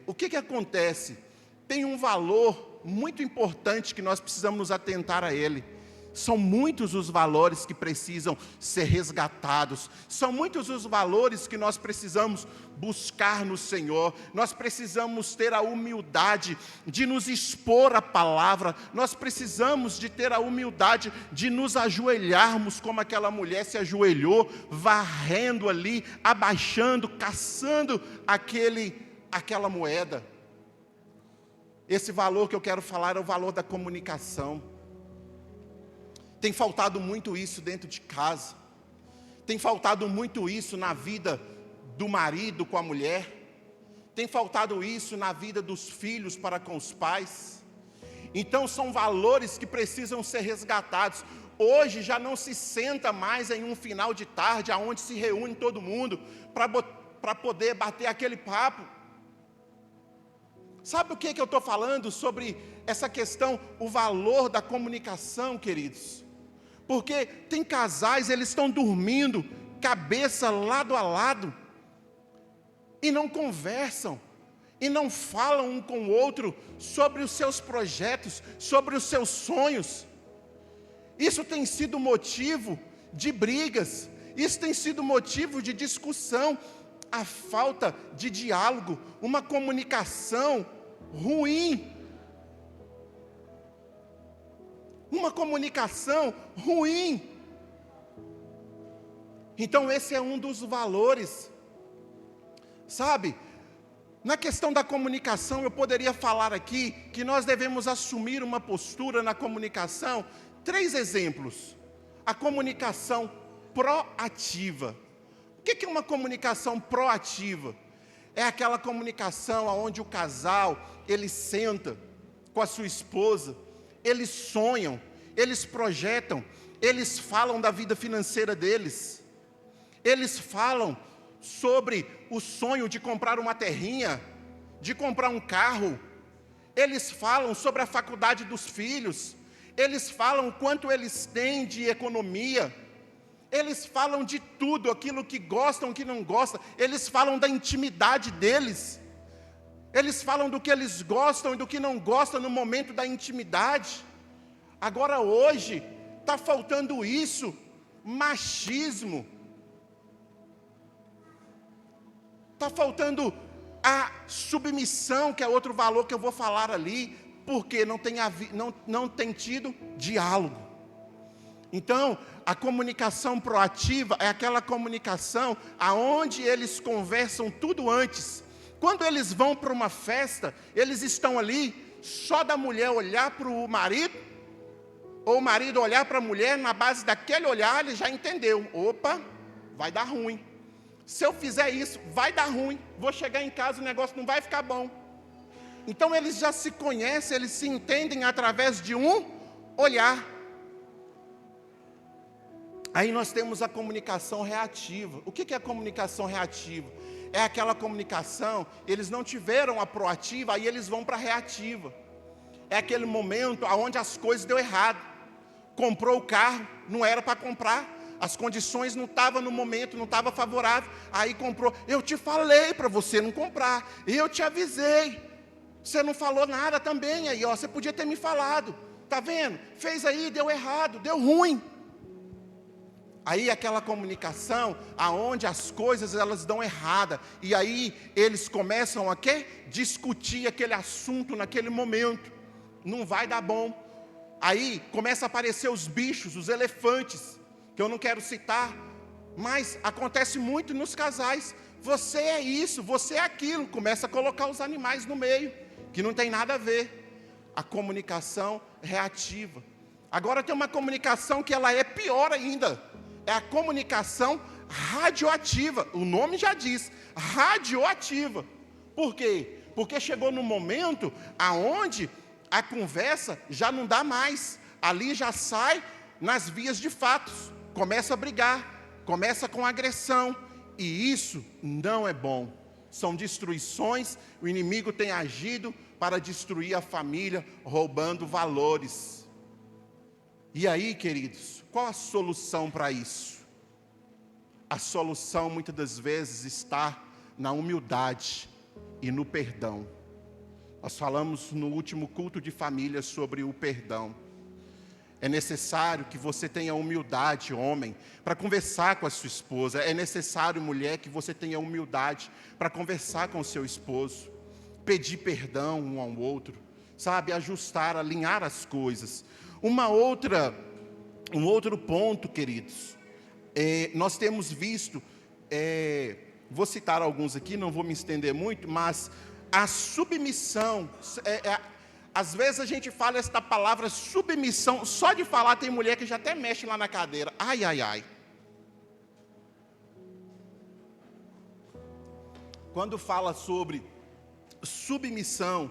O que acontece? Tem um valor muito importante que nós precisamos nos atentar a ele. São muitos os valores que precisam ser resgatados. São muitos os valores que nós precisamos buscar no Senhor. Nós precisamos ter a humildade de nos expor à palavra. Nós precisamos de ter a humildade de nos ajoelharmos como aquela mulher se ajoelhou, varrendo ali, abaixando, caçando aquela moeda. Esse valor que eu quero falar é o valor da comunicação. Tem faltado muito isso dentro de casa. Tem faltado muito isso na vida do marido com a mulher. Tem faltado isso na vida dos filhos para com os pais. Então são valores que precisam ser resgatados. Hoje já não se senta mais em um final de tarde, onde se reúne todo mundo para poder bater aquele papo. Sabe o que eu estou falando sobre essa questão, o valor da comunicação, queridos? Porque tem casais, eles estão dormindo, cabeça lado a lado, e não conversam, e não falam um com o outro sobre os seus projetos, sobre os seus sonhos. Isso tem sido motivo de brigas, isso tem sido motivo de discussão, a falta de diálogo, uma comunicação ruim. Uma comunicação ruim. Então esse é um dos valores. Sabe, na questão da comunicação, eu poderia falar aqui que nós devemos assumir uma postura na comunicação. 3 exemplos. A comunicação proativa. O que é uma comunicação proativa? É aquela comunicação onde o casal, ele senta com a sua esposa, eles sonham, eles projetam, eles falam da vida financeira deles, eles falam sobre o sonho de comprar uma terrinha, de comprar um carro, eles falam sobre a faculdade dos filhos, eles falam quanto eles têm de economia, eles falam de tudo, aquilo que gostam, que não gostam, eles falam da intimidade deles, eles falam do que eles gostam e do que não gostam no momento da intimidade. Agora hoje, está faltando isso, machismo, está faltando a submissão, que é outro valor que eu vou falar ali, porque não tem tido diálogo. Então, a comunicação proativa é aquela comunicação aonde eles conversam tudo antes. Quando eles vão para uma festa, eles estão ali, só da mulher olhar para o marido, ou o marido olhar para a mulher, na base daquele olhar, ele já entendeu, opa, vai dar ruim. Se eu fizer isso, vai dar ruim. Vou chegar em casa, o negócio não vai ficar bom. Então eles já se conhecem, eles se entendem através de um olhar. Aí nós temos a comunicação reativa. O que é a comunicação reativa? É aquela comunicação, eles não tiveram a proativa, aí eles vão para a reativa. É aquele momento onde as coisas deu errado. Comprou o carro, não era para comprar. As condições não estavam no momento, não estavam favoráveis. Aí comprou. Eu te falei para você não comprar. Eu te avisei. Você não falou nada também aí, ó. Você podia ter me falado. Tá vendo? Fez aí, deu errado, deu ruim. Aí aquela comunicação, aonde as coisas elas dão errada. E aí eles começam a quê? Discutir aquele assunto naquele momento. Não vai dar bom. Aí começa a aparecer os bichos, os elefantes, que eu não quero citar, mas acontece muito nos casais. Você é isso, você é aquilo. Começa a colocar os animais no meio, que não tem nada a ver. A comunicação reativa. Agora tem uma comunicação que ela é pior ainda. É a comunicação radioativa. O nome já diz, radioativa. Por quê? Porque chegou num momento aonde a conversa já não dá mais. Ali já sai nas vias de fatos. Começa a brigar, começa com agressão. E isso não é bom. São destruições. O inimigo tem agido para destruir a família, roubando valores. E aí, queridos, qual a solução para isso? A solução muitas das vezes está na humildade e no perdão. Nós falamos no último culto de família sobre o perdão. É necessário que você tenha humildade, homem, para conversar com a sua esposa. É necessário, mulher, que você tenha humildade para conversar com o seu esposo. Pedir perdão um ao outro, sabe? Ajustar, alinhar as coisas. Um outro ponto, queridos, nós temos visto, vou citar alguns aqui, não vou me estender muito, mas a submissão, às vezes a gente fala esta palavra submissão, só de falar tem mulher que já até mexe lá na cadeira, ai, ai, ai. Quando fala sobre submissão,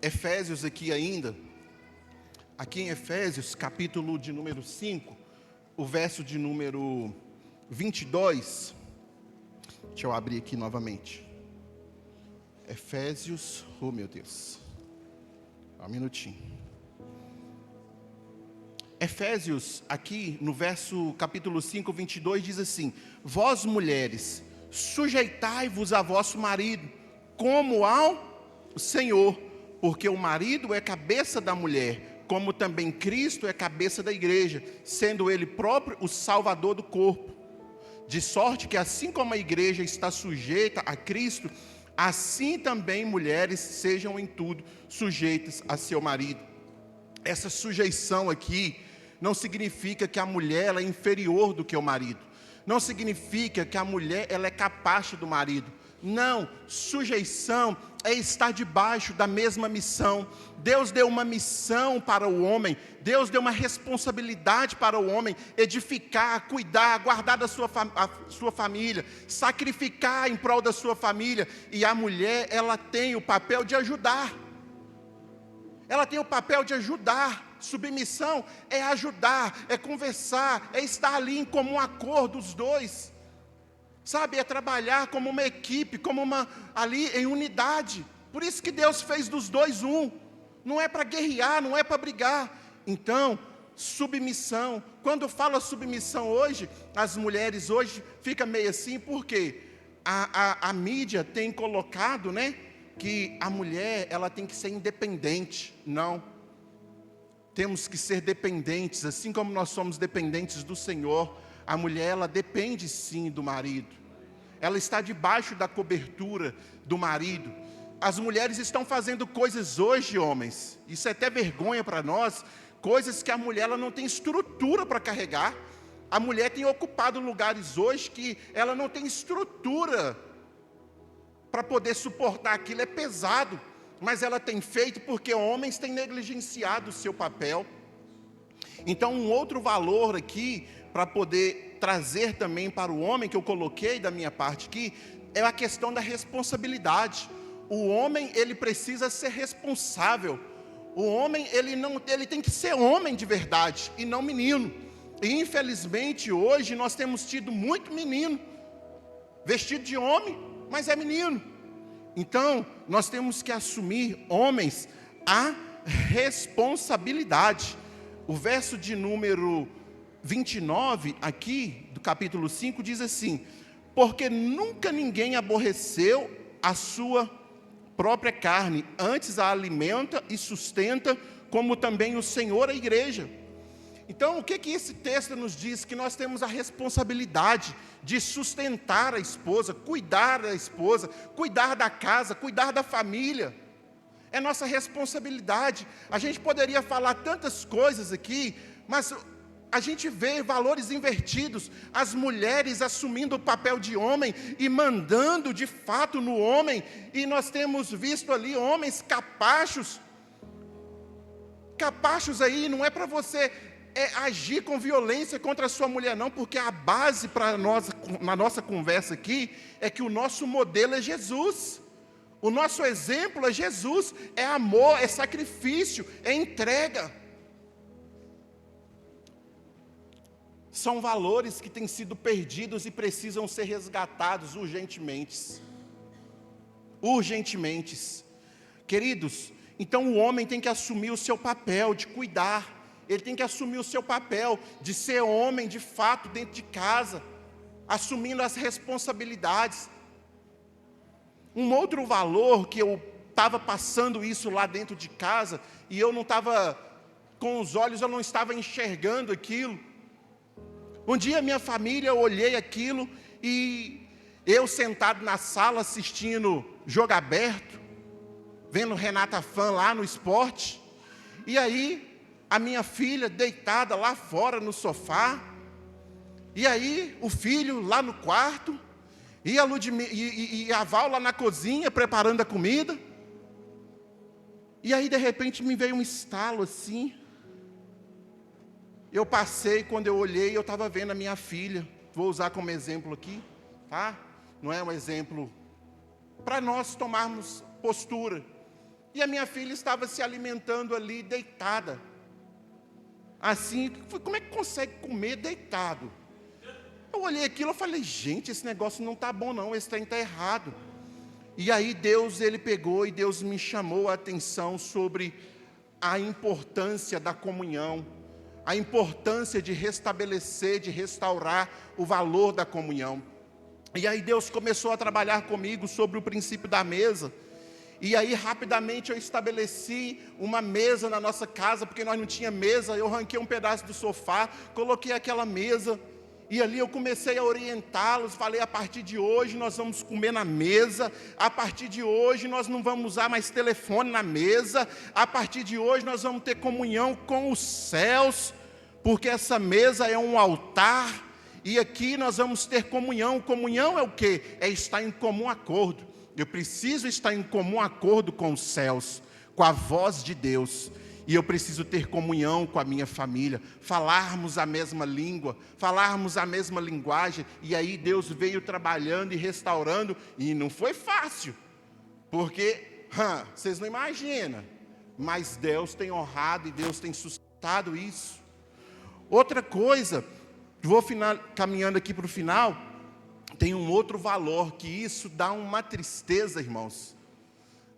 Efésios aqui ainda, aqui em Efésios, capítulo de número 5, o verso de número 22, deixa eu abrir aqui novamente. Efésios, oh meu Deus, um minutinho. Efésios, aqui no verso, capítulo 5, 22, diz assim: vós mulheres, sujeitai-vos a vosso marido, como ao Senhor, porque o marido é cabeça da mulher, como também Cristo é cabeça da igreja, sendo Ele próprio o Salvador do corpo. De sorte que assim como a igreja está sujeita a Cristo, assim também mulheres sejam em tudo sujeitas a seu marido. Essa sujeição aqui não significa que a mulher ela é inferior do que o marido. Não significa que a mulher ela é capaz do marido. Não, sujeição é estar debaixo da mesma missão. Deus deu uma missão para o homem, Deus deu uma responsabilidade para o homem, edificar, cuidar, guardar da sua família, sacrificar em prol da sua família, e a mulher, ela tem o papel de ajudar, ela tem o papel de ajudar. Submissão é ajudar, é conversar, é estar ali em comum acordo os dois. Sabe, é trabalhar como uma equipe, como ali em unidade. Por isso que Deus fez dos dois um. Não é para guerrear, não é para brigar. Então, submissão. Quando fala submissão hoje, as mulheres hoje ficam meio assim, porque a mídia tem colocado, né, que a mulher ela tem que ser independente. Não. Temos que ser dependentes, assim como nós somos dependentes do Senhor. A mulher, ela depende sim do marido. Ela está debaixo da cobertura do marido. As mulheres estão fazendo coisas hoje, homens, isso é até vergonha para nós, coisas que a mulher ela não tem estrutura para carregar. A mulher tem ocupado lugares hoje que ela não tem estrutura para poder suportar aquilo, é pesado. Mas ela tem feito porque homens têm negligenciado o seu papel. Então um outro valor aqui, para poder trazer também para o homem, que eu coloquei da minha parte aqui, é a questão da responsabilidade. O homem, ele precisa ser responsável. O homem, ele tem que ser homem de verdade e não menino. E infelizmente hoje nós temos tido muito menino vestido de homem, mas é menino. Então nós temos que assumir, homens, a responsabilidade. O verso de número 29 aqui do capítulo 5 diz assim: porque nunca ninguém aborreceu a sua própria carne, antes a alimenta e sustenta, como também o Senhor a igreja. Então, o que esse texto nos diz? Que nós temos a responsabilidade de sustentar a esposa, cuidar da esposa, cuidar da casa, cuidar da família. É nossa responsabilidade. A gente poderia falar tantas coisas aqui, mas a gente vê valores invertidos, as mulheres assumindo o papel de homem e mandando de fato no homem, e nós temos visto ali homens capachos aí, não é para você agir com violência contra a sua mulher não, porque a base para nós, na nossa conversa aqui, é que o nosso modelo é Jesus, o nosso exemplo é Jesus, é amor, é sacrifício, é entrega. São valores que têm sido perdidos e precisam ser resgatados urgentemente. Urgentemente. Queridos, então o homem tem que assumir o seu papel de cuidar. Ele tem que assumir o seu papel de ser homem de fato dentro de casa, assumindo as responsabilidades. Um outro valor que eu estava passando isso lá dentro de casa, e eu não estava, com os olhos eu não estava enxergando aquilo. Um dia minha família, eu olhei aquilo e eu sentado na sala assistindo Jogo Aberto, vendo Renata Fã lá no esporte, e aí a minha filha deitada lá fora no sofá, e aí o filho lá no quarto, e a Val lá na cozinha preparando a comida, e aí de repente me veio um estalo assim. Eu passei, quando eu olhei, eu estava vendo a minha filha, vou usar como exemplo aqui, tá? Não é um exemplo para nós tomarmos postura. E a minha filha estava se alimentando ali, deitada. Assim, como é que consegue comer deitado? Eu olhei aquilo e falei, gente, esse negócio não está bom não, esse trem está errado. E aí Deus, Ele pegou e Deus me chamou a atenção sobre a importância da comunhão, a importância de restabelecer, de restaurar o valor da comunhão. E aí Deus começou a trabalhar comigo sobre o princípio da mesa. E aí rapidamente eu estabeleci uma mesa na nossa casa, porque nós não tínhamos mesa. Eu arranquei um pedaço do sofá, coloquei aquela mesa, e ali eu comecei a orientá-los. Falei, a partir de hoje nós vamos comer na mesa, a partir de hoje nós não vamos usar mais telefone na mesa, a partir de hoje nós vamos ter comunhão com os céus, porque essa mesa é um altar, e aqui nós vamos ter comunhão. Comunhão é o quê? É estar em comum acordo. Eu preciso estar em comum acordo com os céus, com a voz de Deus, e eu preciso ter comunhão com a minha família, falarmos a mesma língua, falarmos a mesma linguagem. E aí Deus veio trabalhando e restaurando, e não foi fácil, porque vocês não imaginam, mas Deus tem honrado e Deus tem sustentado isso. Outra coisa, vou caminhando aqui para o final, tem um outro valor, que isso dá uma tristeza, irmãos.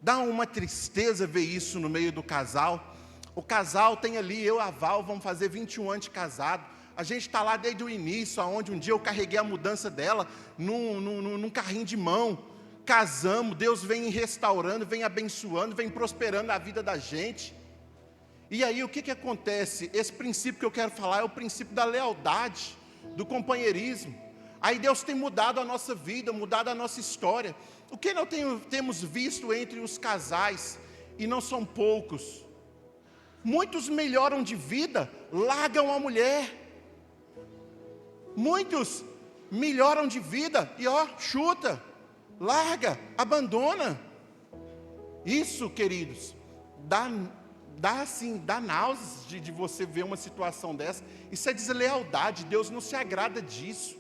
Dá uma tristeza ver isso no meio do casal. O casal tem ali, eu e a Val, vamos fazer 21 anos de casado. A gente está lá desde o início, onde um dia eu carreguei a mudança dela num carrinho de mão. Casamos, Deus vem restaurando, vem abençoando, vem prosperando a vida da gente. E aí o que acontece? Esse princípio que eu quero falar é o princípio da lealdade, do companheirismo. Aí Deus tem mudado a nossa vida, mudado a nossa história. O que nós temos visto entre os casais, e não são poucos, muitos melhoram de vida, largam a mulher. Muitos melhoram de vida e chuta, larga, abandona. Isso, queridos, dá náuseas de você ver uma situação dessa. Isso é deslealdade, Deus não se agrada disso.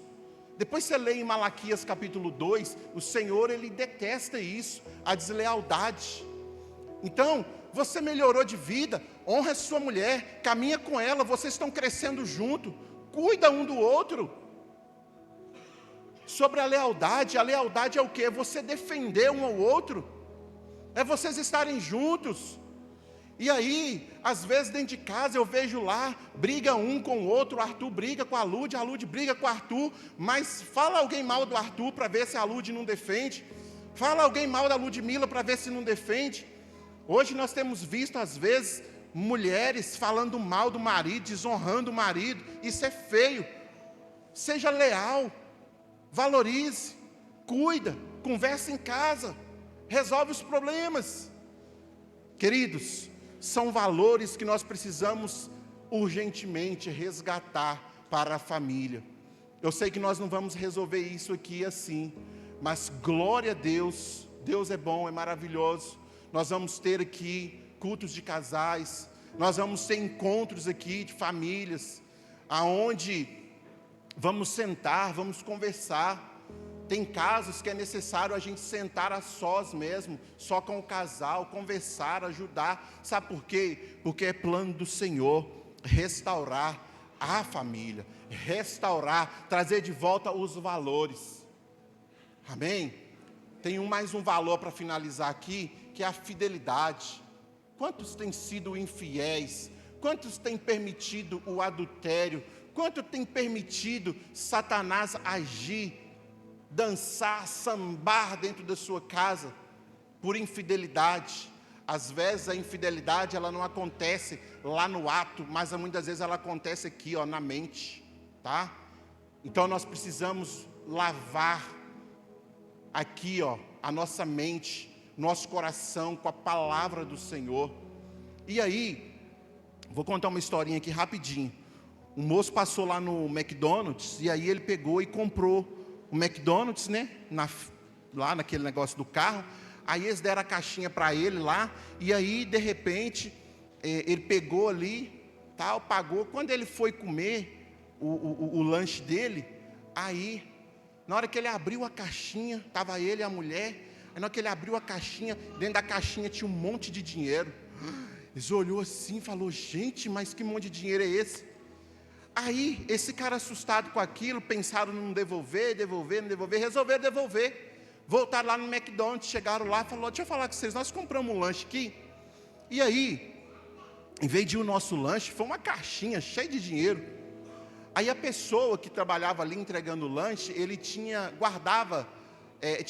Depois você lê em Malaquias capítulo 2, o Senhor, Ele detesta isso, a deslealdade. Então, você melhorou de vida, honra sua mulher, caminha com ela, vocês estão crescendo junto, cuida um do outro. Sobre a lealdade é o quê? É você defender um ao outro, é vocês estarem juntos. E aí, às vezes dentro de casa eu vejo lá, briga um com o outro, o Arthur briga com a Lud briga com o Arthur, mas fala alguém mal do Arthur para ver se a Lud não defende, fala alguém mal da Ludmila para ver se não defende. Hoje nós temos visto às vezes mulheres falando mal do marido, desonrando o marido, isso é feio. Seja leal, valorize, cuida, conversa em casa, resolve os problemas. Queridos, são valores que nós precisamos urgentemente resgatar para a família. Eu sei que nós não vamos resolver isso aqui assim, mas glória a Deus, Deus é bom, é maravilhoso. Nós vamos ter aqui cultos de casais, nós vamos ter encontros aqui de famílias, aonde vamos sentar, vamos conversar. Tem casos que é necessário a gente sentar a sós mesmo, só com o casal, conversar, ajudar. Sabe por quê? Porque é plano do Senhor restaurar a família, restaurar, trazer de volta os valores. Amém? Tem mais um valor para finalizar aqui, que é a fidelidade. Quantos têm sido infiéis? Quantos têm permitido o adultério? Quanto tem permitido Satanás agir, dançar, sambar dentro da sua casa por infidelidade? Às vezes a infidelidade ela não acontece lá no ato, mas muitas vezes ela acontece aqui, na mente, tá? Então nós precisamos lavar aqui, a nossa mente, nosso coração com a palavra do Senhor. E aí, vou contar uma historinha aqui rapidinho. Um moço passou lá no McDonald's e aí ele pegou e comprou o McDonald's, né? Lá naquele negócio do carro. Aí eles deram a caixinha para ele lá. E aí, de repente, ele pegou ali, tal, pagou. Quando ele foi comer o lanche dele, aí, na hora que ele abriu a caixinha, estava ele e a mulher. Aí na hora que ele abriu a caixinha, dentro da caixinha tinha um monte de dinheiro. Eles olhou assim e falou: gente, mas que monte de dinheiro é esse? Aí, esse cara assustado com aquilo, pensaram em não devolver, resolveram devolver. Voltaram lá no McDonald's, chegaram lá e falaram: deixa eu falar com vocês, nós compramos um lanche aqui. E aí, em vez de ir o nosso lanche, foi uma caixinha cheia de dinheiro. Aí a pessoa que trabalhava ali entregando o lanche, ele tinha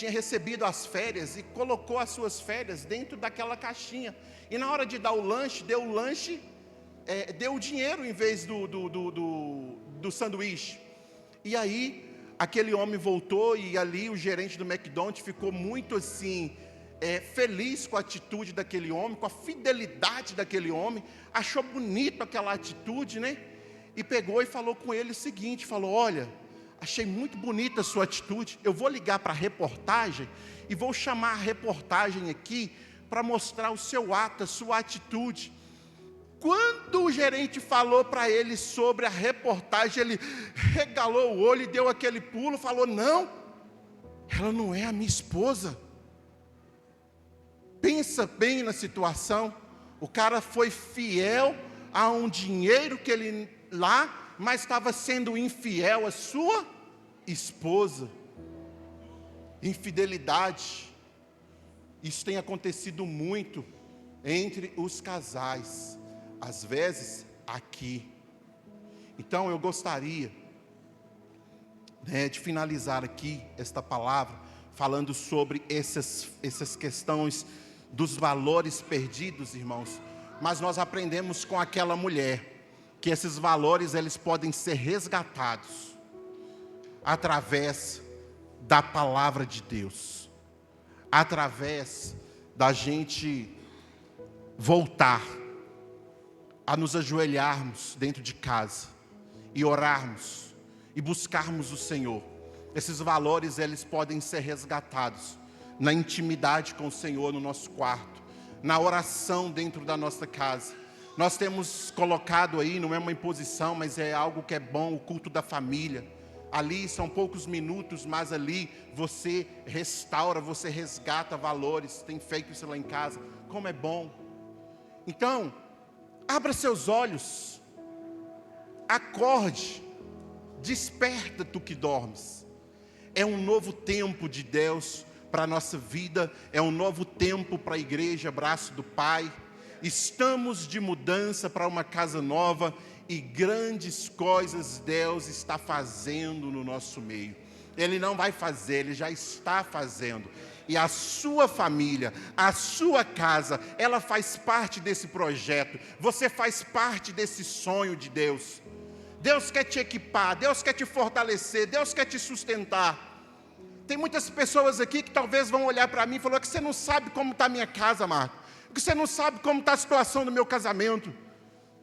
recebido as férias e colocou as suas férias dentro daquela caixinha. E na hora de dar o lanche, deu o dinheiro em vez do sanduíche. E aí, aquele homem voltou e ali o gerente do McDonald's ficou muito assim, feliz com a atitude daquele homem, com a fidelidade daquele homem, achou bonito aquela atitude, né? E pegou e falou com ele o seguinte, falou: olha, achei muito bonita a sua atitude, eu vou ligar para a reportagem e vou chamar a reportagem aqui para mostrar o seu ato, a sua atitude. Quando o gerente falou para ele sobre a reportagem, ele regalou o olho e deu aquele pulo, falou: não, ela não é a minha esposa. Pensa bem na situação, o cara foi fiel a um dinheiro que ele lá, mas estava sendo infiel à sua esposa. Infidelidade, isso tem acontecido muito entre os casais, às vezes aqui. Então eu gostaria de finalizar aqui esta palavra falando sobre essas questões dos valores perdidos, irmãos. Mas nós aprendemos com aquela mulher que esses valores eles podem ser resgatados através da palavra de Deus, através da gente voltar a nos ajoelharmos dentro de casa e orarmos e buscarmos o Senhor. Esses valores eles podem ser resgatados na intimidade com o Senhor no nosso quarto, na oração dentro da nossa casa. Nós temos colocado aí, não é uma imposição, mas é algo que é bom, o culto da família. Ali são poucos minutos, mas ali você restaura, você resgata valores. Tem feito isso lá em casa, como é bom. Então, abra seus olhos, acorde, desperta tu que dormes. É um novo tempo de Deus para a nossa vida, é um novo tempo para a igreja, Braço do Pai. Estamos de mudança para uma casa nova e grandes coisas Deus está fazendo no nosso meio. Ele não vai fazer, Ele já está fazendo. E a sua família, a sua casa, ela faz parte desse projeto. Você faz parte desse sonho de Deus. Deus quer te equipar, Deus quer te fortalecer, Deus quer te sustentar. Tem muitas pessoas aqui que talvez vão olhar para mim e falar que você não sabe como está a minha casa, Marco. Que você não sabe como está a situação do meu casamento.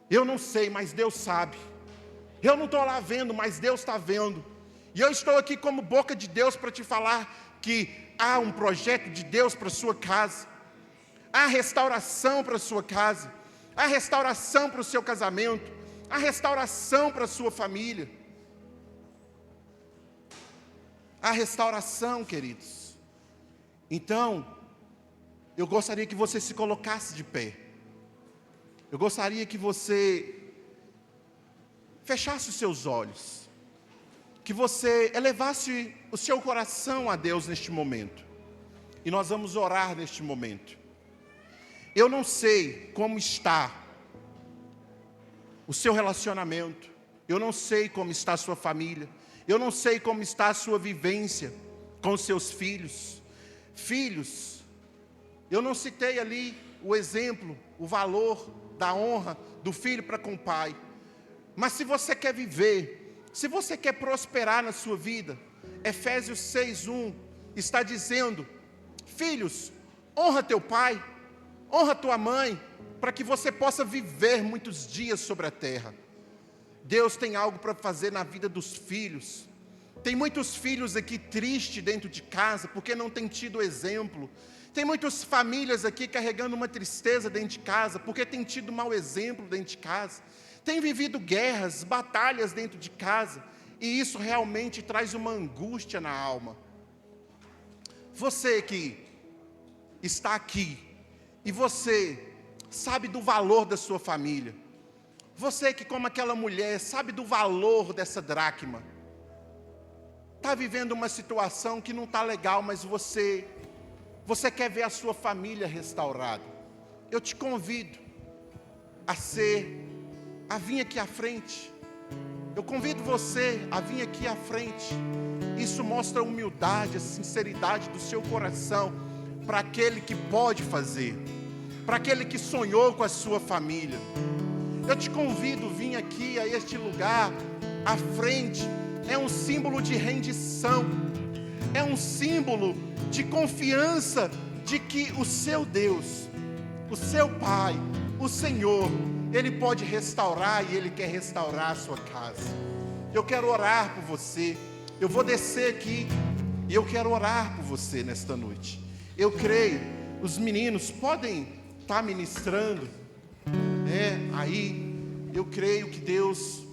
Eu não sei, mas Deus sabe. Eu não estou lá vendo, mas Deus está vendo. E eu estou aqui como boca de Deus para te falar que há um projeto de Deus para a sua casa. Há restauração para a sua casa. Há restauração para o seu casamento. Há restauração para a sua família. Há restauração, queridos. Então, eu gostaria que você se colocasse de pé. Eu gostaria que você fechasse os seus olhos. Que você elevasse o seu coração a Deus neste momento. E nós vamos orar neste momento. Eu não sei como está o seu relacionamento. Eu não sei como está a sua família. Eu não sei como está a sua vivência com os seus filhos. Filhos, eu não citei ali o exemplo, o valor da honra do filho para com o pai. Mas se você quer viver, se você quer prosperar na sua vida, Efésios 6:1 está dizendo: filhos, honra teu pai, honra tua mãe, para que você possa viver muitos dias sobre a terra. Deus tem algo para fazer na vida dos filhos. Tem muitos filhos aqui tristes dentro de casa, porque não tem tido exemplo. Tem muitas famílias aqui carregando uma tristeza dentro de casa, porque tem tido mau exemplo dentro de casa. Tem vivido guerras, batalhas dentro de casa, e isso realmente traz uma angústia na alma. Você que está aqui, e você sabe do valor da sua família. Você que, como aquela mulher, sabe do valor dessa dracma. Está vivendo uma situação que não está legal, mas você quer ver a sua família restaurada. Eu te convido a vir aqui à frente. Eu convido você a vir aqui à frente. Isso mostra a humildade, a sinceridade do seu coração para aquele que pode fazer, para aquele que sonhou com a sua família. Eu te convido a vir aqui a este lugar, à frente. É um símbolo de rendição, é um símbolo de confiança de que o seu Deus, o seu Pai, o Senhor, Ele pode restaurar e Ele quer restaurar a sua casa. Eu quero orar por você. Eu vou descer aqui e eu quero orar por você nesta noite. Eu creio, os meninos podem estar ministrando, aí eu creio que Deus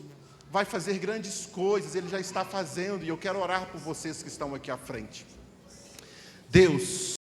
vai fazer grandes coisas, Ele já está fazendo, e eu quero orar por vocês que estão aqui à frente. Deus,